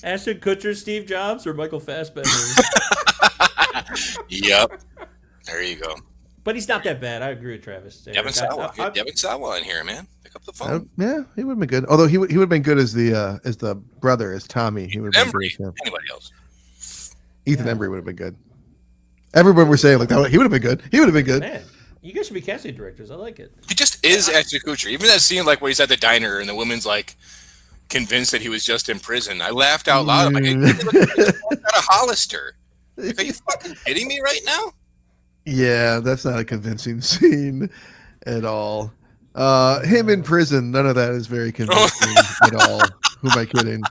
Ashton Kutcher, Steve Jobs, or Michael Fassbender?
Yep. There you go.
But he's not that bad. I agree with Travis.
Devin Sawa. Get Devin Sawa in here, man. Pick up the phone.
Yeah, he would have been good. Although he would have been good as the brother, as Tommy. He would have been good as
anybody else.
Ethan Embry would have been good. Everyone were saying like that. He would have been good. He would have been good.
Man, you guys should be casting directors. I like it.
He just is Ashton Kutcher. Even that scene like where he's at the diner and the woman's like convinced that he was just in prison. I laughed out loud. I'm like, hey, look at a Hollister. Like, are you fucking kidding me right now?
Yeah, that's not a convincing scene at all. Him in prison, none of that is very convincing at all. Who am I kidding?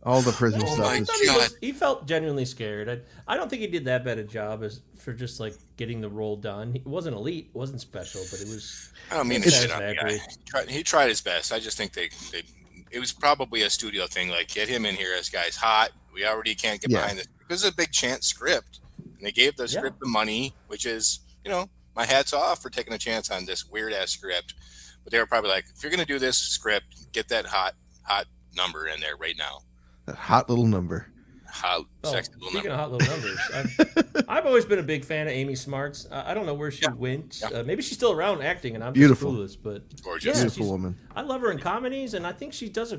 All the prison stuff is.
He felt genuinely scared. I don't think he did that bad a job as for just like getting the role done. It wasn't elite, it wasn't special, but it was.
I don't mean to shit on the guy. He tried his best. I just think it was probably a studio thing. Like, get him in here as guy's hot. We already can't get behind this because it's a big chance script. And they gave the script the money, which is, my hat's off for taking a chance on this weird ass script. But they were probably like, if you're gonna do this script, get that hot number in there right now.
That hot little number.
Sexy little
speaking
number.
of hot little numbers, I've always been a big fan of Amy Smarts. I don't know where she went. Maybe she's still around acting, and I'm
beautiful.
Just clueless. But
gorgeous,
beautiful woman.
I love her in comedies, and I think she does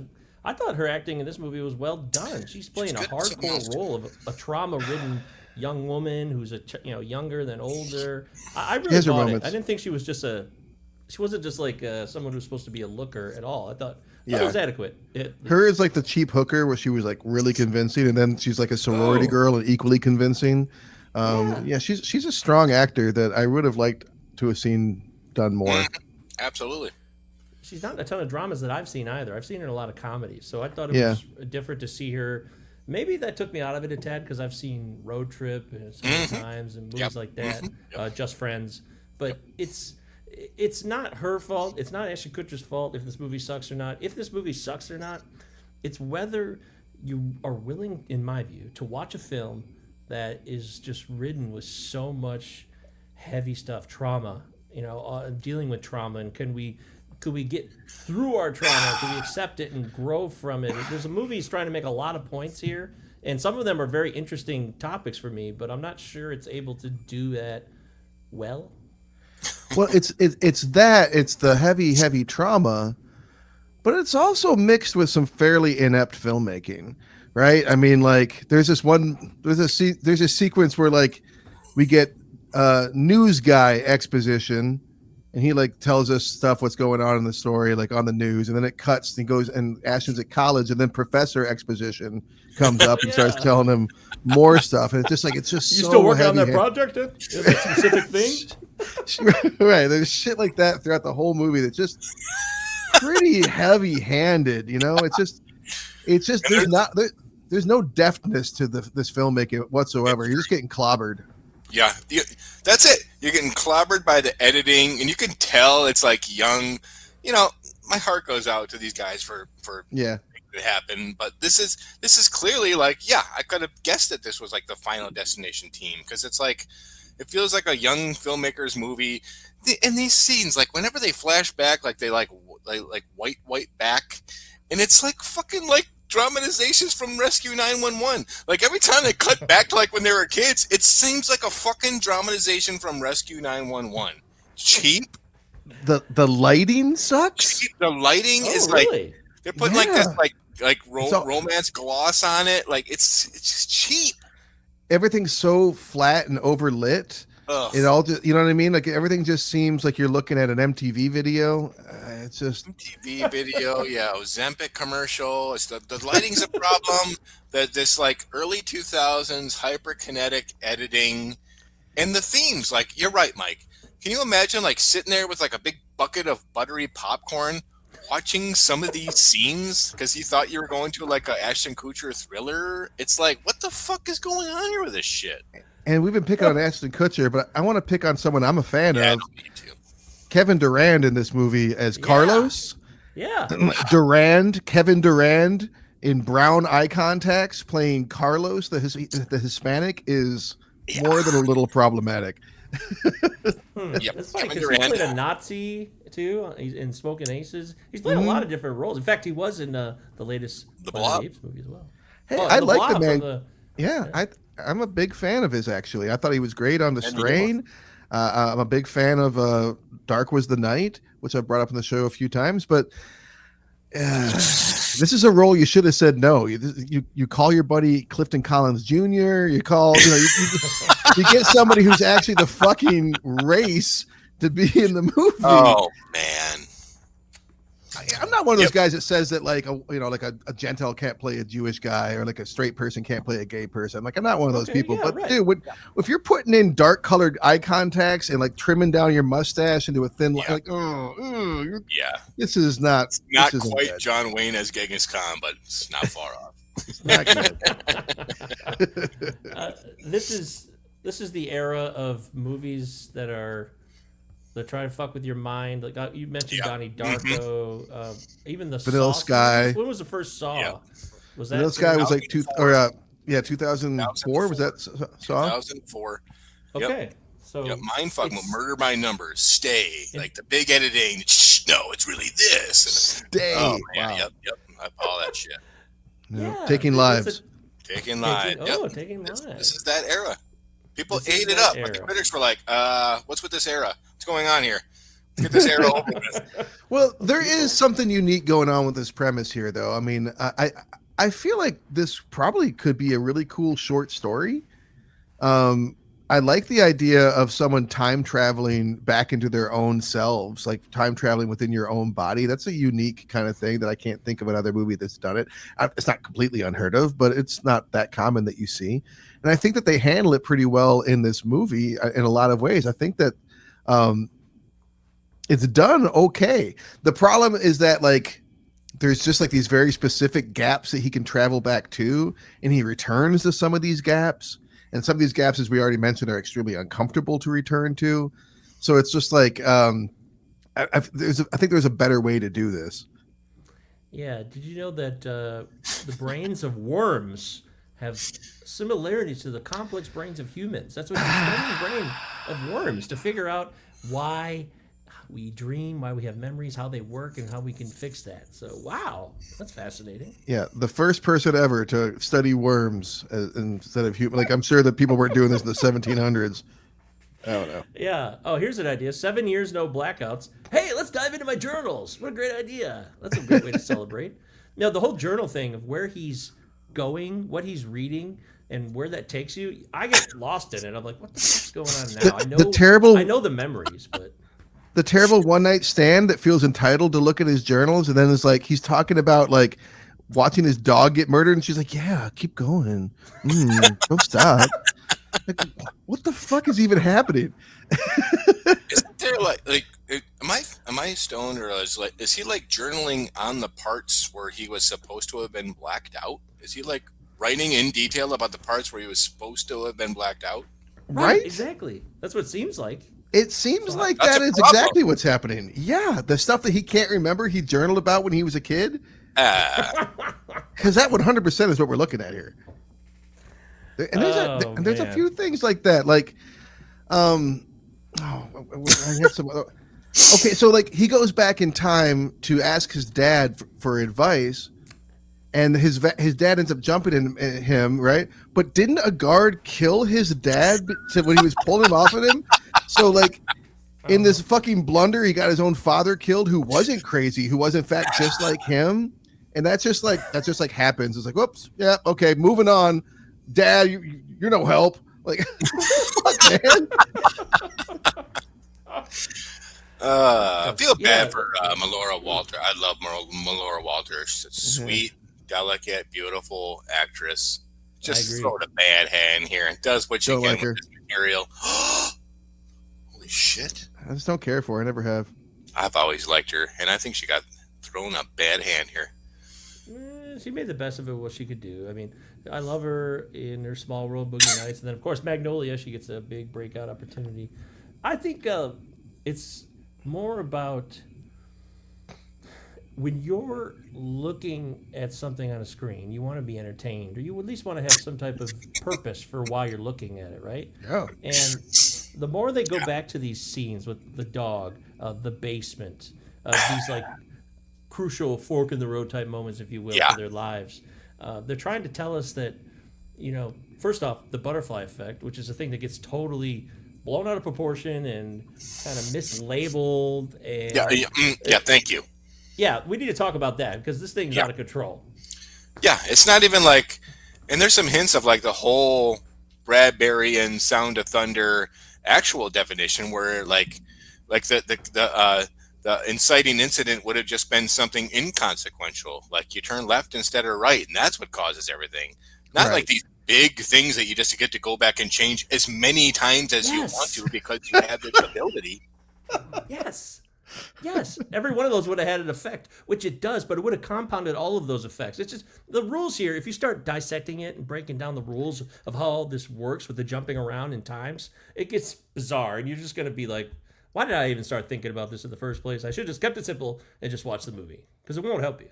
I thought her acting in this movie was well done. She's playing a hardcore role of a trauma-ridden young woman who's younger than older. I really bought it. I didn't think she was just she wasn't just like someone who's supposed to be a looker at all. I thought it was adequate.
Her is like the cheap hooker where she was like really convincing, and then she's like a sorority girl and equally convincing. She's a strong actor that I would have liked to have seen done more.
Absolutely.
She's not in a ton of dramas that I've seen either. I've seen her in a lot of comedies, so I thought it was different to see her. Maybe that took me out of it a tad because I've seen Road Trip so many times and movies like that, Just Friends. But it's not her fault. It's not Ashton Kutcher's fault if this movie sucks or not. If this movie sucks or not, it's whether you are willing, in my view, to watch a film that is just ridden with so much heavy stuff, trauma, dealing with trauma, and could we get through our trauma? Could we accept it and grow from it? There's a movie he's trying to make a lot of points here, and some of them are very interesting topics for me, but I'm not sure it's able to do that well.
Well, it's the heavy trauma, but it's also mixed with some fairly inept filmmaking, right? I mean, like there's a sequence where like we get news guy exposition. And he like tells us stuff what's going on in the story, like on the news, and then it cuts and goes and Ashton's at college, and then Professor Exposition comes up and starts telling him more stuff, and it's just
you
so
still working on that project? That specific thing,
right? There's shit like that throughout the whole movie that's just pretty heavy-handed. It's just there's no deftness to this filmmaking whatsoever. You're just getting clobbered.
Yeah, that's it. You're getting clobbered by the editing, and you can tell it's like young. My heart goes out to these guys for making it happen. But this is clearly like, I could have guessed that this was like the Final Destination team because it's like it feels like a young filmmaker's movie. And these scenes, like whenever they flash back, like they like white back, and it's like fucking like dramatizations from Rescue 911. Like every time they cut back to like when they were kids, it seems like a fucking dramatization from Rescue 911. Cheap.
The lighting sucks.
Cheap. The lighting is
really?
Like they're putting like this romance gloss on it. Like it's just cheap.
Everything's so flat and overlit.
Ugh.
It all just, you know what I mean? Like everything just seems like you're looking at an MTV video. It's just
MTV video, Ozempic commercial. It's the lighting's a problem. This like early 2000s hyperkinetic editing, and the themes. Like you're right, Mike. Can you imagine like sitting there with like a big bucket of buttery popcorn, watching some of these scenes because you thought you were going to like a Ashton Kutcher thriller? It's like, what the fuck is going on here with this shit?
And we've been picking on Ashton Kutcher, but I want to pick on someone I'm a fan
Yeah, I
of.
don't need to.
Kevin Durand in this movie as Carlos.
Yeah.
Kevin Durand in brown eye contacts playing Carlos, the Hispanic, is more than a little problematic.
Yep.
It's funny
Kevin
because he
Durand.
played a Nazi too. He's in Smoking Aces. He's played a lot of different roles. In fact, he was in the latest
The
Planet of
Blob.
the Apes movie as well.
Hey,
Oh,
I
The
like
Blob
the man.
from the-
Yeah, I'm a big fan of his, actually. I thought he was great on The
And
Strain. I'm a big fan of Dark Was the Night, which I've brought up in the show a few times. But this is a role you should have said no. You call your buddy Clifton Collins Jr. You call, you get somebody who's actually the fucking race to be in the movie.
Oh man.
I'm not one of those guys that says that like a Gentile can't play a Jewish guy or like a straight person can't play a gay person. Like I'm not one of those
Okay,
people.
yeah,
But
right.
dude, if you're putting in dark colored eye contacts and like trimming down your mustache into a thin line, like
Yeah.
this is not
Not
this isn't
quite
good.
John Wayne as Genghis Khan, but it's not far off.
It's not good.
This is the era of movies that try to fuck with your mind. Like you mentioned,
Yeah.
Donnie Darko, even the
Vanilla
Saw
Sky.
series. When was the first Saw?
Yeah.
Was that
This guy was like
2004.
2004. Was that Saw?
2004. Yep.
okay? So
Yep, mindfuck,
it's-
murder by numbers, stay, like the big editing. No, it's really this.
Stay.
Oh man,
Wow.
yep. I all that shit.
yeah,
Taking
it's
lives.
Taking live.
Taking
This
lives.
is that era. People
This is
ate it
that
up. But the
era.
critics were like, what's with this era? What's going on here? Let's get this era over with.
Well, there is something unique going on with this premise here, though. I mean, I feel like this probably could be a really cool short story. I like the idea of someone time traveling back into their own selves, like time traveling within your own body. That's a unique kind of thing that I can't think of another movie that's done it. It's not completely unheard of, but it's not that common that you see. And I think that they handle it pretty well in this movie in a lot of ways. I think that it's done okay. The problem is that like there's just like these very specific gaps that he can travel back to, and he returns to some of these gaps. And some of these gaps, as we already mentioned, are extremely uncomfortable to return to. So it's just like I think there's a better way to do this.
Yeah. Did you know that the brains of worms have similarities to the complex brains of humans? That's what you study the brain of worms to figure out why we dream, why we have memories, how they work, and how we can fix that. So, wow, that's fascinating.
Yeah, the first person ever to study worms instead of human. Like I'm sure that people weren't doing this in the 1700s. I don't know.
Yeah. Oh, here's an idea. 7 years, no blackouts. Hey, let's dive into my journals. What a great idea. That's a great way to celebrate. Now, the whole journal thing of where he's going, what he's reading, and where that takes you, I get lost in it. I'm like, what the fuck's going on now? I know the memories, but
The terrible one night stand that feels entitled to look at his journals, and then it's like he's talking about like watching his dog get murdered, and she's like, "Yeah, keep going, don't stop." Like, what the fuck is even happening?
Isn't there like am I stoned or is he like journaling on the parts where he was supposed to have been blacked out? Is he like writing in detail about the parts where he was supposed to have been blacked out?
Right?
Exactly. That's what it seems like.
It seems like
That's
that
a
is
problem.
exactly what's happening. Yeah, the stuff that he can't remember, he journaled about when he was a kid, because that 100% is what we're looking at here. And there's a
man.
few things like that, like, I had some. Okay, so like he goes back in time to ask his dad for advice, and his dad ends up jumping in him, right? But didn't a guard kill his dad when he was pulling him off of him? So like in this fucking blunder, he got his own father killed, who wasn't crazy, who was in fact just like him, and that's just like happens. It's like, whoops, yeah, okay, moving on. Dad, you're no help. Like, fuck, man.
I feel bad for Melora Walter. I love Melora Walter. She's a sweet, delicate, beautiful actress. Just
agree.
sort of bad hand here and does what she
Don't
can
like her.
with this material. Holy shit.
I just don't care for her. I never have.
I've always liked her, and I think she got thrown a bad hand here.
she made the best of it, what she could do. I mean, I love her in her Small World, Boogie Nights, and then of course Magnolia. She gets a big breakout opportunity. I think it's more about when you're looking at something on a screen, you want to be entertained, or you at least want to have some type of purpose for why you're looking at it, right?
Yeah.
And the more they go back to these scenes with the dog, the basement, these like crucial fork in the road type moments, if you will, for their lives, they're trying to tell us that, first off, the butterfly effect, which is a thing that gets totally blown out of proportion and kind of mislabeled. And
thank you.
Yeah, we need to talk about that because this thing's out of control.
Yeah, it's not even like, and there's some hints of like the whole Bradbury and Sound of Thunder actual definition where like the inciting incident would have just been something inconsequential, like you turn left instead of right, and that's what causes everything. Not like these big things that you just get to go back and change as many times as you want to because you have this ability.
Yes, every one of those would have had an effect, which it does, but it would have compounded all of those effects. It's just the rules here. If you start dissecting it and breaking down the rules of how all this works with the jumping around in times, it gets bizarre, and you're just going to be like, why did I even start thinking about this in the first place? I should have just kept it simple and just watched the movie because it won't help you.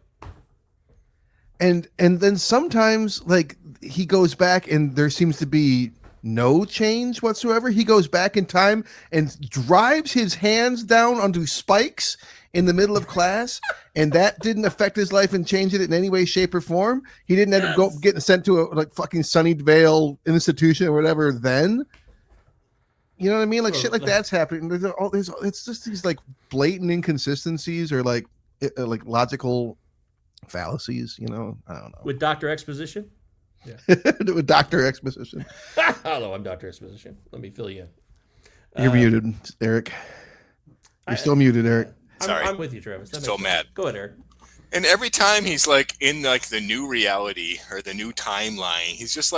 And then sometimes like he goes back and there seems to be no change whatsoever. He goes back in time and drives his hands down onto spikes in the middle of class, and that didn't affect his life and change it in any way, shape, or form. He didn't end up getting sent to a fucking Sunnyvale institution or whatever. Then, you know what I mean? Like shit like that's happening. It's just these like blatant inconsistencies or like logical fallacies. I don't know.
With Dr. Exposition.
Yeah. With Dr. Exposition.
Hello, I'm Dr. Exposition. Let me fill you in.
You're muted, Eric. You're still muted, Eric.
Sorry.
I'm with you, Travis.
Still mad.
Go ahead, Eric.
And every time he's like in like the new reality or the new timeline, he's just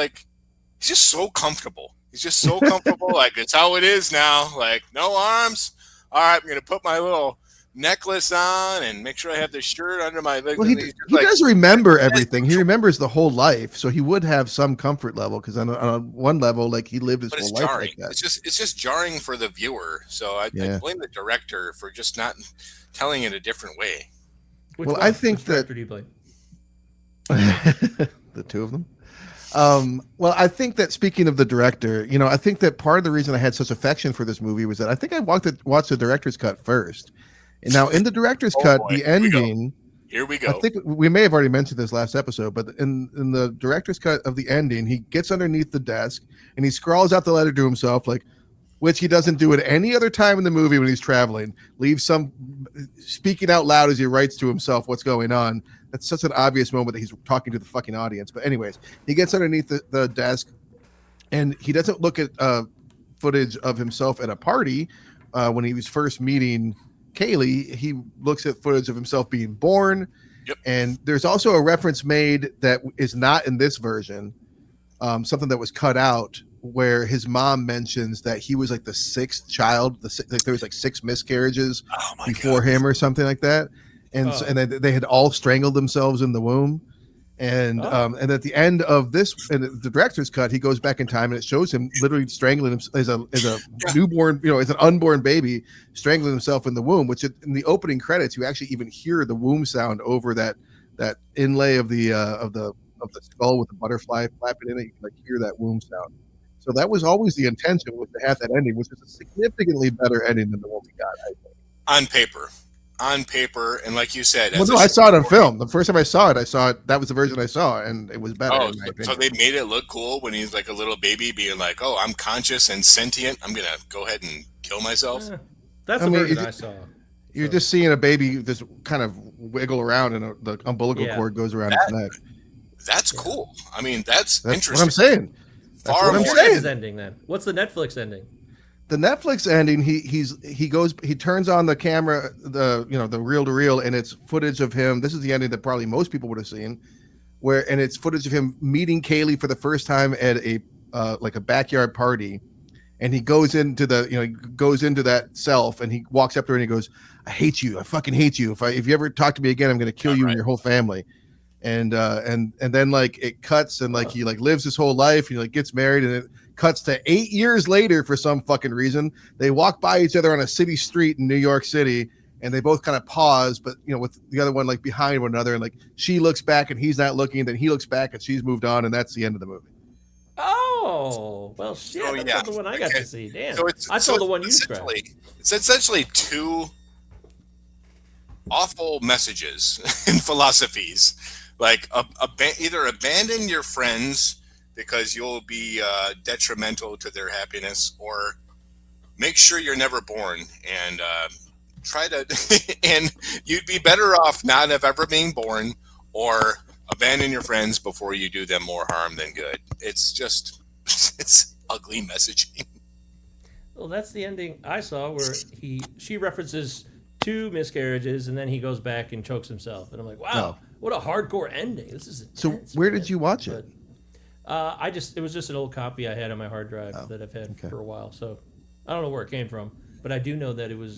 so comfortable. He's just so comfortable. Like, it's how it is now. Like, no arms. All right, I'm going to put my little necklace on and make sure I have the shirt under my leg.
Well, he does remember everything. He remembers the whole life, so he would have some comfort level because on one level, like he lived his whole life like that.
It's just jarring for the viewer. So I blame the director for just not telling it a different way.
I think that
do you blame?
The two of them. I think that speaking of the director, I think that part of the reason I had such affection for this movie was that I think I watched the director's cut first. And now in the director's cut, the ending.
Here we go.
I think we may have already mentioned this last episode, but in the director's cut of the ending, he gets underneath the desk and he scrawls out the letter to himself, which he doesn't do at any other time in the movie when he's traveling. Leaves some speaking out loud as he writes to himself what's going on. That's such an obvious moment that he's talking to the fucking audience. But anyways, he gets underneath the desk and he doesn't look at footage of himself at a party when he was first meeting Kaylee. He looks at footage of himself being born.
Yep.
And there's also a reference made that is not in this version, something that was cut out, where his mom mentions that he was like the sixth child. There was like 6 miscarriages before him or something like that. And and then they had all strangled themselves in the womb. And and at the end of this, and the director's cut, he goes back in time and it shows him literally strangling him as a newborn, as an unborn baby, strangling himself in the womb. Which in the opening credits, you actually even hear the womb sound over that inlay of the skull with the butterfly flapping in it. You can hear that womb sound. So that was always the intention, was to have that ending, which is a significantly better ending than the one we got, I think.
On paper, and like you said,
I saw it on film. The first time I saw it. That was the version I saw, and it was better. In my opinion.
So they made it look cool when he's like a little baby, being like, "Oh, I'm conscious and sentient. I'm gonna go ahead and kill myself."
That's the version I saw.
You're just seeing a baby just kind of wiggle around, and the umbilical cord goes around his neck.
That's cool. I mean, that's interesting.
What I'm saying.
That's what I'm saying. Ending then. What's the Netflix ending?
The Netflix ending, he turns on the camera, the reel to reel, and it's footage of him. This is the ending that probably most people would have seen, and it's footage of him meeting Kaylee for the first time at a backyard party, and he goes into that self, and he walks up to her and he goes, "I hate you. I fucking hate you. If you ever talk to me again, I'm going to kill you and your whole family." and then like it cuts and like he like lives his whole life, he like gets married, and it cuts to 8 years later for some fucking reason. They walk by each other on a city street in New York City, and they both kind of pause, but with the other one like behind one another, and like she looks back and he's not looking, and then he looks back and she's moved on, and that's the end of the movie.
Oh, well, shit. That's not the one I got to see. Damn. I saw the one you described.
It's essentially two awful messages and philosophies. Like, either abandon your friends because you'll be detrimental to their happiness, or make sure you're never born and try to, and you'd be better off not of ever being born, or abandon your friends before you do them more harm than good. It's just, it's ugly messaging.
Well, that's the ending I saw, where she references 2 miscarriages, and then he goes back and chokes himself, and I'm like, wow, what a hardcore ending. This is intense.
So where did you watch it?
It was just an old copy I had on my hard drive that I've had for a while, so I don't know where it came from, but I do know that it was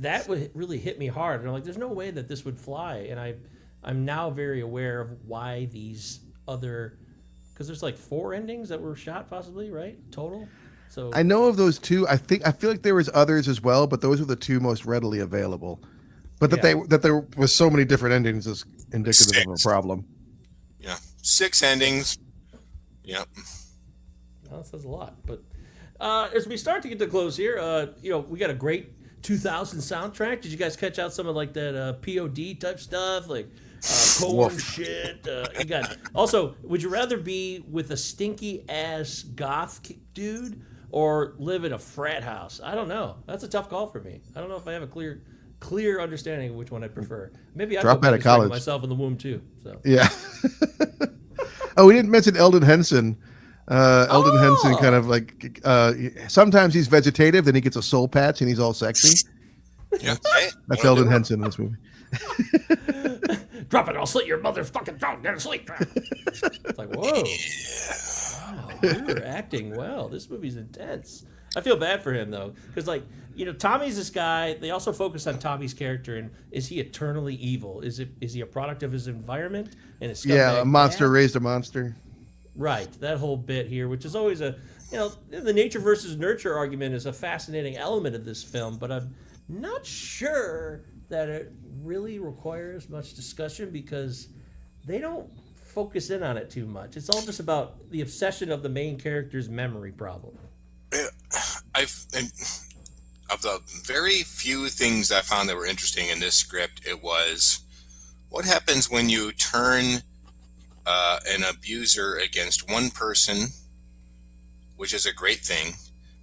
that would really hit me hard, and I'm like, there's no way that this would fly. And I'm now very aware of why these other, because there's like 4 endings that were shot possibly, right, total. So
I know of those 2. I feel like there was others as well, but those were the 2 most readily available. But that there was so many different endings is indicative of a problem.
Yeah, 6 endings. Yep.
Well, that says a lot. But as we start to get to close here, we got a great 2000 soundtrack. Did you guys catch out some of like that POD type stuff, like Korn shit? You got also. Would you rather be with a stinky ass goth dude or live in a frat house? I don't know. That's a tough call for me. I don't know if I have a clear understanding of which one I prefer. Maybe I
drop out of college
myself in the womb too. So
yeah. Oh, we didn't mention Eldon Henson. Eldon Henson kind of like sometimes he's vegetative, then he gets a soul patch and he's all sexy.
Yeah,
that's Eldon Henson in this movie.
Drop it! I'll slit your motherfucking throat. Get to sleep. It's like, whoa. Wow, you're acting well. This movie's intense. I feel bad for him though, because Tommy's this guy. They also focus on Tommy's character, and is he eternally evil? Is he a product of his environment and his
a monster raised a monster?
Right, that whole bit here, which is always the nature versus nurture argument is a fascinating element of this film, but I'm not sure that it really requires much discussion because they don't focus in on it too much. It's all just about the obsession of the main character's memory problem.
Of the very few things I found that were interesting in this script, it was what happens when you turn an abuser against one person, which is a great thing.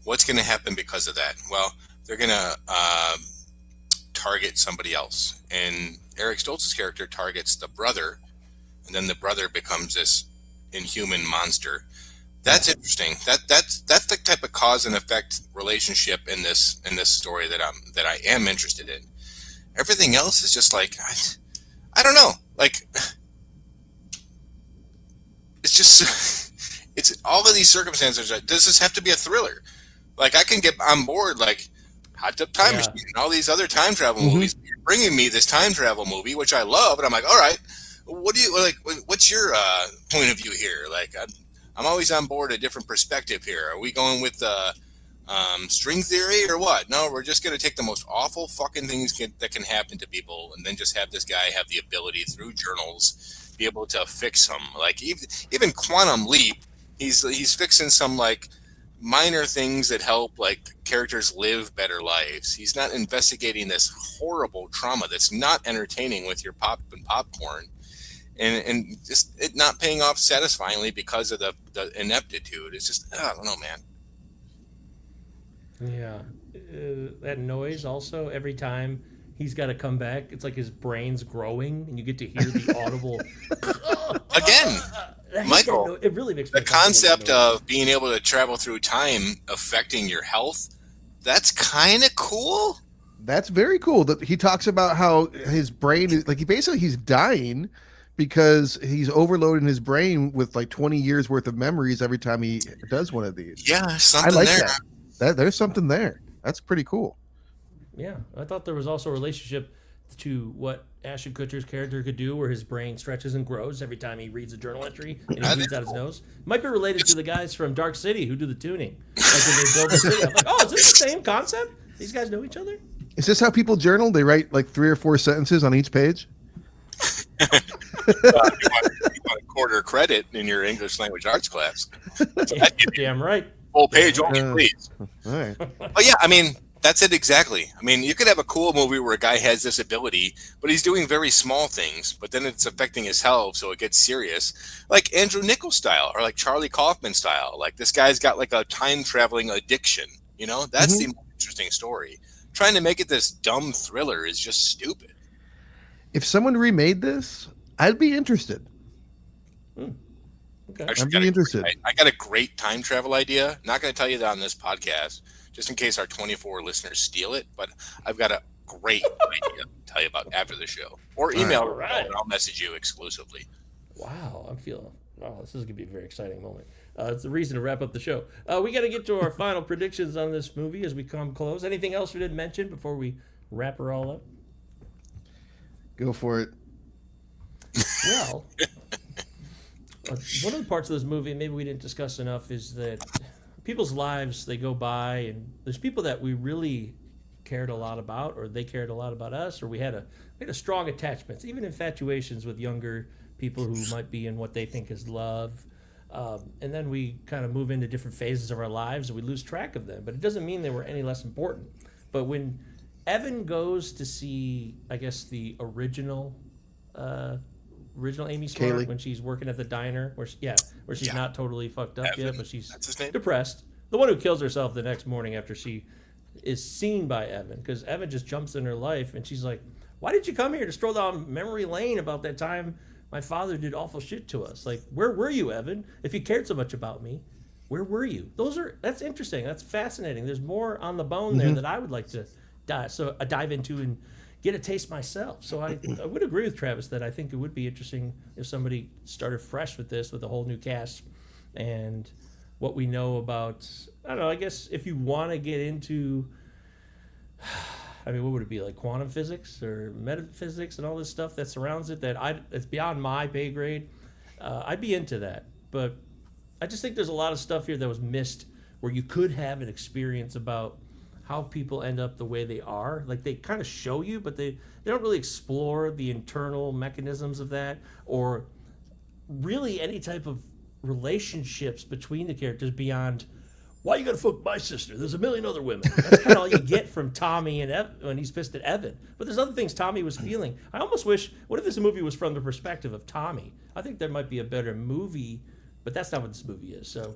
What's going to happen because of that? Well, they're going to target somebody else. And Eric Stoltz's character targets the brother, and then the brother becomes this inhuman monster. That's interesting. That's the type of cause and effect relationship in this story that I am interested in. Everything else is just like I don't know. Like it's just it's all of these circumstances. Does this have to be a thriller? Like I can get on board like Hot Tub Time Machine and all these other time travel movies. You're bringing me this time travel movie, which I love, and I'm like, all right, what do you like? What's your point of view here? Like I'm always on board a different perspective here. Are we going with string theory or what? No, we're just going to take the most awful fucking things that can happen to people and then just have this guy have the ability through journals be able to fix them. Like even Quantum Leap, he's fixing some like minor things that help like characters live better lives. He's not investigating this horrible trauma that's not entertaining with your popcorn. And just it not paying off satisfyingly because of the ineptitude. It's just, I don't know, man.
Yeah. That noise also, every time he's got to come back, it's like his brain's growing and you get to hear the audible.
Again, Michael,
it really makes me
the concept of being able to travel through time affecting your health, that's kind of cool.
That's very cool. That he talks about how his brain is like he's dying because he's overloading his brain with like 20 years worth of memories every time he does one of these.
Yeah, something
I like
there.
That. There's something there. That's pretty cool.
Yeah, I thought there was also a relationship to what Ashton Kutcher's character could do, where his brain stretches and grows every time he reads a journal entry and he breathes out his nose. Might be related to the guys from Dark City who do the tuning. Like when they build the city. I'm like, oh, is this the same concept? These guys know each other?
Is this how people journal? They write like 3 or 4 sentences on each page?
You want a quarter credit in your English language arts class.
Yeah, damn right.
Full page only, please.
All right.
But yeah, I mean, that's it exactly. I mean, you could have a cool movie where a guy has this ability, but he's doing very small things, but then it's affecting his health, so it gets serious. Like Andrew Niccol style, or like Charlie Kaufman style. Like this guy's got like a time-traveling addiction. You know, that's the most interesting story. Trying to make it this dumb thriller is just stupid.
If someone remade this, I'd be interested.
Okay.
Actually,
I'd be interested.
I got a great time travel idea. Not going to tell you that on this podcast, just in case our 24 listeners steal it. But I've got a great idea to tell you about after the show. Or email me, and I'll message you exclusively.
Wow, I'm feeling. Wow, this is gonna be a very exciting moment. It's the reason to wrap up the show. We got to get to our final predictions on this movie as we come close. Anything else we didn't mention before we wrap her all up?
Go for it.
Well, one of the parts of this movie maybe we didn't discuss enough is that people's lives, they go by, and there's people that we really cared a lot about, or they cared a lot about us, or we had a strong attachments, even infatuations with younger people who might be in what they think is love. And then we kind of move into different phases of our lives and we lose track of them. But it doesn't mean they were any less important. But when Evan goes to see, I guess, the original Amy Smart,
Kaylee.
when she's working at the diner, where she's not totally fucked up
Evan,
yet, but she's
that's his name?
depressed. The one who kills herself the next morning after she is seen by Evan, because Evan just jumps in her life, and she's like, "Why did you come here to stroll down memory lane about that time my father did awful shit to us? Like, where were you, Evan? If you cared so much about me, where were you?" That's interesting. That's fascinating. There's more on the bone there that I would like to dive into and get a taste myself. So I would agree with Travis that I think it would be interesting if somebody started fresh with this, with a whole new cast, and what we know about, I don't know, I guess if you want to get into, I mean, what would it be, like quantum physics or metaphysics and all this stuff that surrounds it, it's beyond my pay grade, I'd be into that. But I just think there's a lot of stuff here that was missed where you could have an experience about how people end up the way they are. Like, they kind of show you, but they don't really explore the internal mechanisms of that, or really any type of relationships between the characters beyond, "Why you gotta fuck my sister? There's a million other women." That's kind of all you get from Tommy and when he's pissed at Evan. But there's other things Tommy was feeling. I almost wish, what if this movie was from the perspective of Tommy? I think there might be a better movie, but that's not what this movie is. So,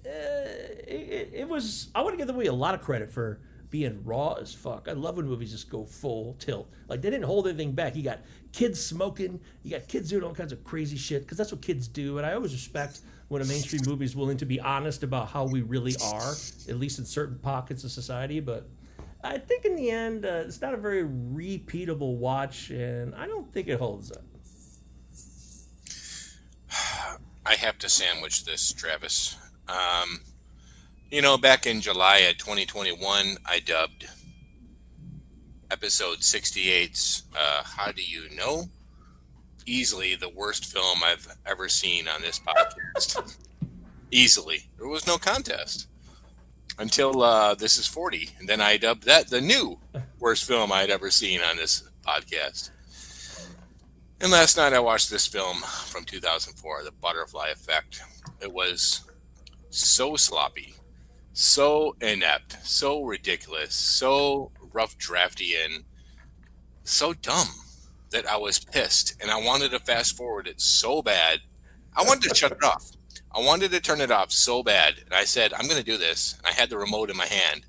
it was, I want to give the movie a lot of credit for being raw as fuck. I love when movies just go full tilt. Like, they didn't hold anything back. You got kids smoking, you got kids doing all kinds of crazy shit, because that's what kids do. And I always respect when a mainstream movie is willing to be honest about how we really are, at least in certain pockets of society. But I think in the end, it's not a very repeatable watch, and I don't think it holds up.
I have to sandwich this, Travis. Back in July of 2021, I dubbed episode 68's How Do You Know? Easily the worst film I've ever seen on this podcast. Easily. There was no contest until This Is 40. And then I dubbed that the new worst film I'd ever seen on this podcast. And last night I watched this film from 2004, The Butterfly Effect. It was so sloppy, so inept, so ridiculous, so rough drafty, and so dumb that I was pissed, and I wanted to fast forward it so bad. I wanted to shut it off. I wanted to turn it off so bad, and I said, I'm going to do this. And I had the remote in my hand,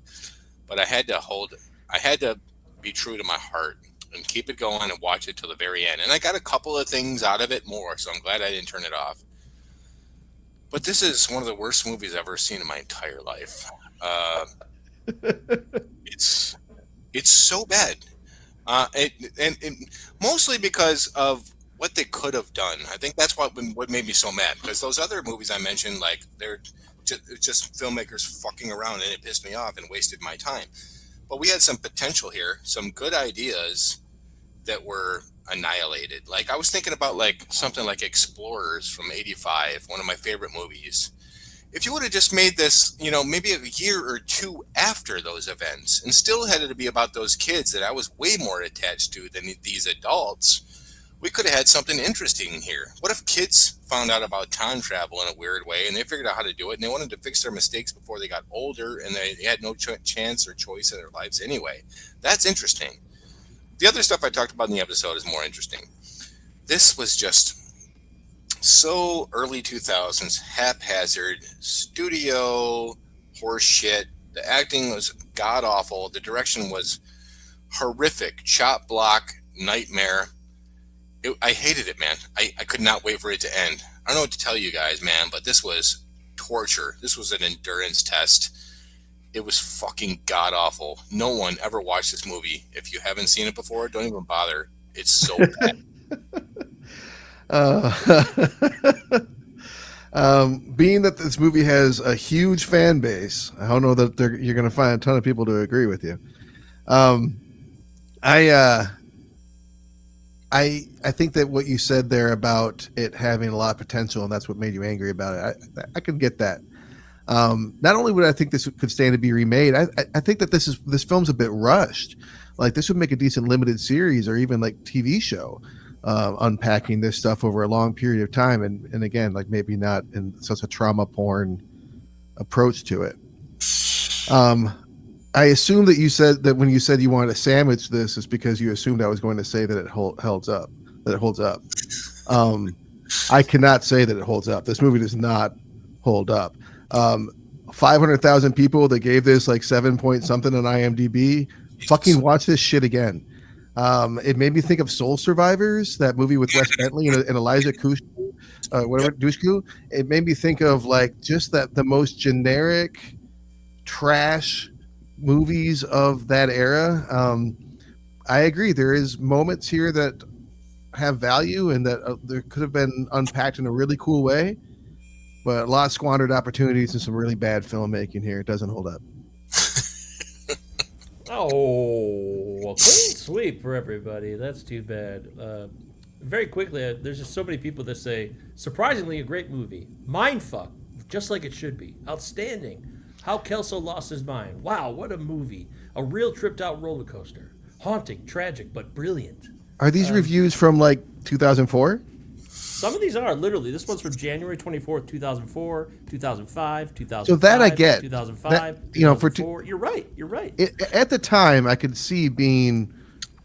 but I had to be true to my heart and keep it going and watch it till the very end. And I got a couple of things out of it more, so I'm glad I didn't turn it off. But this is one of the worst movies I've ever seen in my entire life. It's so bad. And mostly because of what they could have done. I think that's what made me so mad, because those other movies I mentioned, like, they're just filmmakers fucking around, and it pissed me off and wasted my time. but we had some potential here, some good ideas that were annihilated. Like I was thinking about like something like Explorers from '85, one of my favorite movies. If you would have just made this, you know, maybe a year or two after those events and still had it to be about those kids that I was way more attached to than these adults, we could have had something interesting here. What if kids found out about time travel in a weird way and they figured out how to do it and they wanted to fix their mistakes before they got older and they had no chance or choice in their lives anyway? That's interesting. The other stuff I talked about in the episode is more interesting. This was just so early 2000s, haphazard, studio horse shit. The acting was god awful. The direction was horrific. Chop block, nightmare. I hated it, man. I could not wait for it to end. I don't know what to tell you guys, man, but this was torture. This was an endurance test. It was fucking god awful. No one ever watched this movie. If you haven't seen it before, don't even bother. It's so bad.
Being that this movie has a huge fan base, I don't know that you're going to find a ton of people to agree with you. I think that what you said there about it having a lot of potential, and that's what made you angry about it. I could get that. Not only would I think this could stand to be remade, I think that this film's a bit rushed. Like this would make a decent limited series or even like TV show, unpacking this stuff over a long period of time. And again, like maybe not in such a trauma porn approach to it. I assume that you said that when you said you wanted to sandwich this is because you assumed I was going to say that it holds up. I cannot say that it holds up. This movie does not hold up. 500,000 people that gave this like 7 point something on IMDb. Fucking watch this shit again. It made me think of Soul Survivors, that movie with Wes Bentley and Eliza Dushku. It made me think of like just that the most generic trash movies of that era. I agree. There is moments here that have value and that there could have been unpacked in a really cool way, but a lot of squandered opportunities and some really bad filmmaking here. It doesn't hold up.
Oh, well, clean sweep for everybody. That's too bad. Very quickly, there's just so many people that say, surprisingly, a great movie. Mindfuck, just like it should be. Outstanding. How Kelso lost his mind. Wow, what a movie. A real tripped out roller coaster. Haunting, tragic, but brilliant.
Are these reviews from like 2004?
Some of these are, literally. This one's from January 24th, 2004, 2005, 2005.
So that I get.
2005,
that, you know, for
you're right.
At the time, I could see being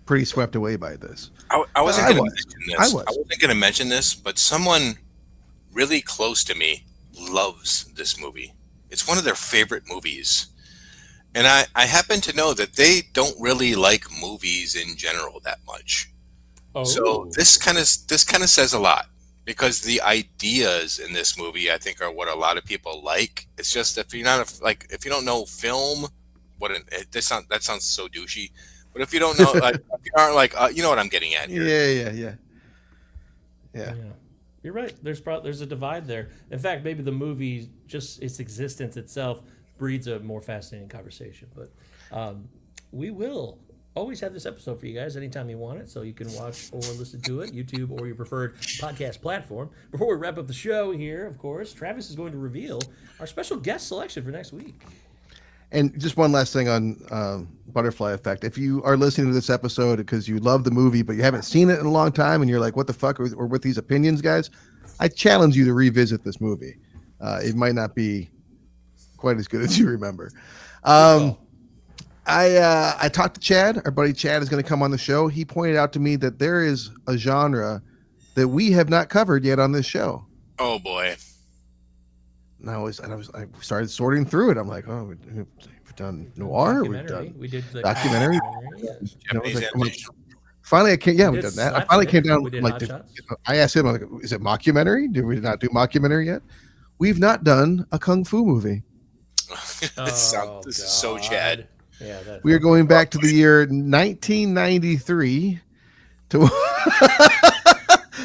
pretty swept away by this.
I wasn't going to mention this. I wasn't going to mention this, but someone really close to me loves this movie. It's one of their favorite movies. And I happen to know that they don't really like movies in general that much. Oh. So this kind of says a lot, because the ideas in this movie, I think, are what a lot of people like. It's just if you're not if you don't know film, that sounds so douchey. But if you don't know, like, if you aren't like, you know what I'm getting at here.
Yeah.
You're right. There's a divide there. In fact, maybe the movie, just its existence itself, breeds a more fascinating conversation. But we will always have this episode for you guys anytime you want it, so you can watch or listen to it, YouTube or your preferred podcast platform. Before we wrap up the show here, of course, Travis is going to reveal our special guest selection for next week.
And just one last thing on Butterfly Effect. If you are listening to this episode because you love the movie, but you haven't seen it in a long time, and you're like, what the fuck or with these opinions, guys, I challenge you to revisit this movie. It might not be quite as good as you remember. I talked to Chad. Our buddy Chad is going to come on the show. He pointed out to me that there is a genre that we have not covered yet on this show.
Oh boy.
And I started sorting through it. I'm like, oh, we've done noir.
We did the
documentary.
Yes.
Finally, I came. Yeah, we've done that. I finally came down.
Like,
I asked him, like, is it mockumentary? Did we not do mockumentary yet? We've not done a kung fu movie.
This is so Chad.
Yeah,
we are going back to the year 1993 to,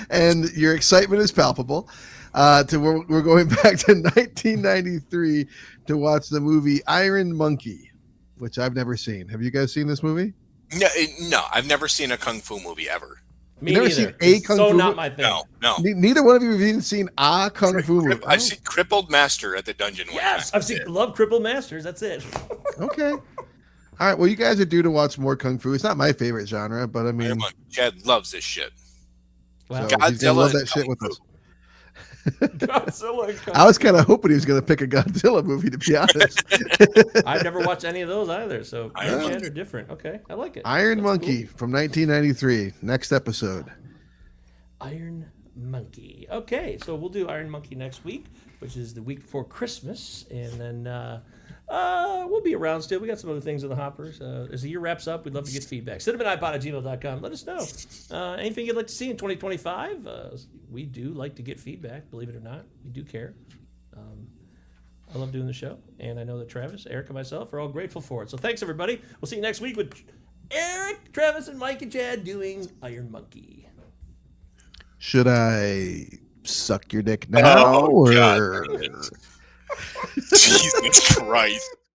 and your excitement is palpable. We're going back to 1993 to watch the movie Iron Monkey. which I've never seen. Have you guys seen this movie?
No, I've never seen a kung fu movie ever.
Me
never
neither.
seen a
It's
kung
so
fu
not
movie?
my thing.
No.
Neither one of you have even seen a kung fu movie.
I've seen Crippled Master at the dungeon.
Yes, I've seen Love Crippled Masters. That's it.
Okay. All right. Well, you guys are due to watch more kung fu. It's not my favorite genre, but I mean,
Chad loves this shit.
Wow.
so he's gonna love
Godzilla
that shit with us.
Godzilla and Kung
I was
Fu.
kind of hoping he was going to pick a Godzilla movie, to be honest.
I've never watched any of those either, so
Iron
Chad
Monkey.
are different. Okay, I like it.
Iron
That's
Monkey from 1993. Next episode.
cool. Iron Monkey. Okay, so we'll do Iron Monkey next week, which is the week before Christmas, and then we'll be around still. We got some other things in the hoppers. As the year wraps up, we'd love to get feedback. cinnamonipod@gmail.com. Let us know. Anything you'd like to see in 2025? We do like to get feedback, believe it or not. We do care. I love doing the show, and I know that Travis, Eric, and myself are all grateful for it. So thanks, everybody. We'll see you next week with Eric, Travis, and Mike and Chad doing Iron Monkey.
Should I suck your dick now?
Oh, God.
Or...
Jesus Christ.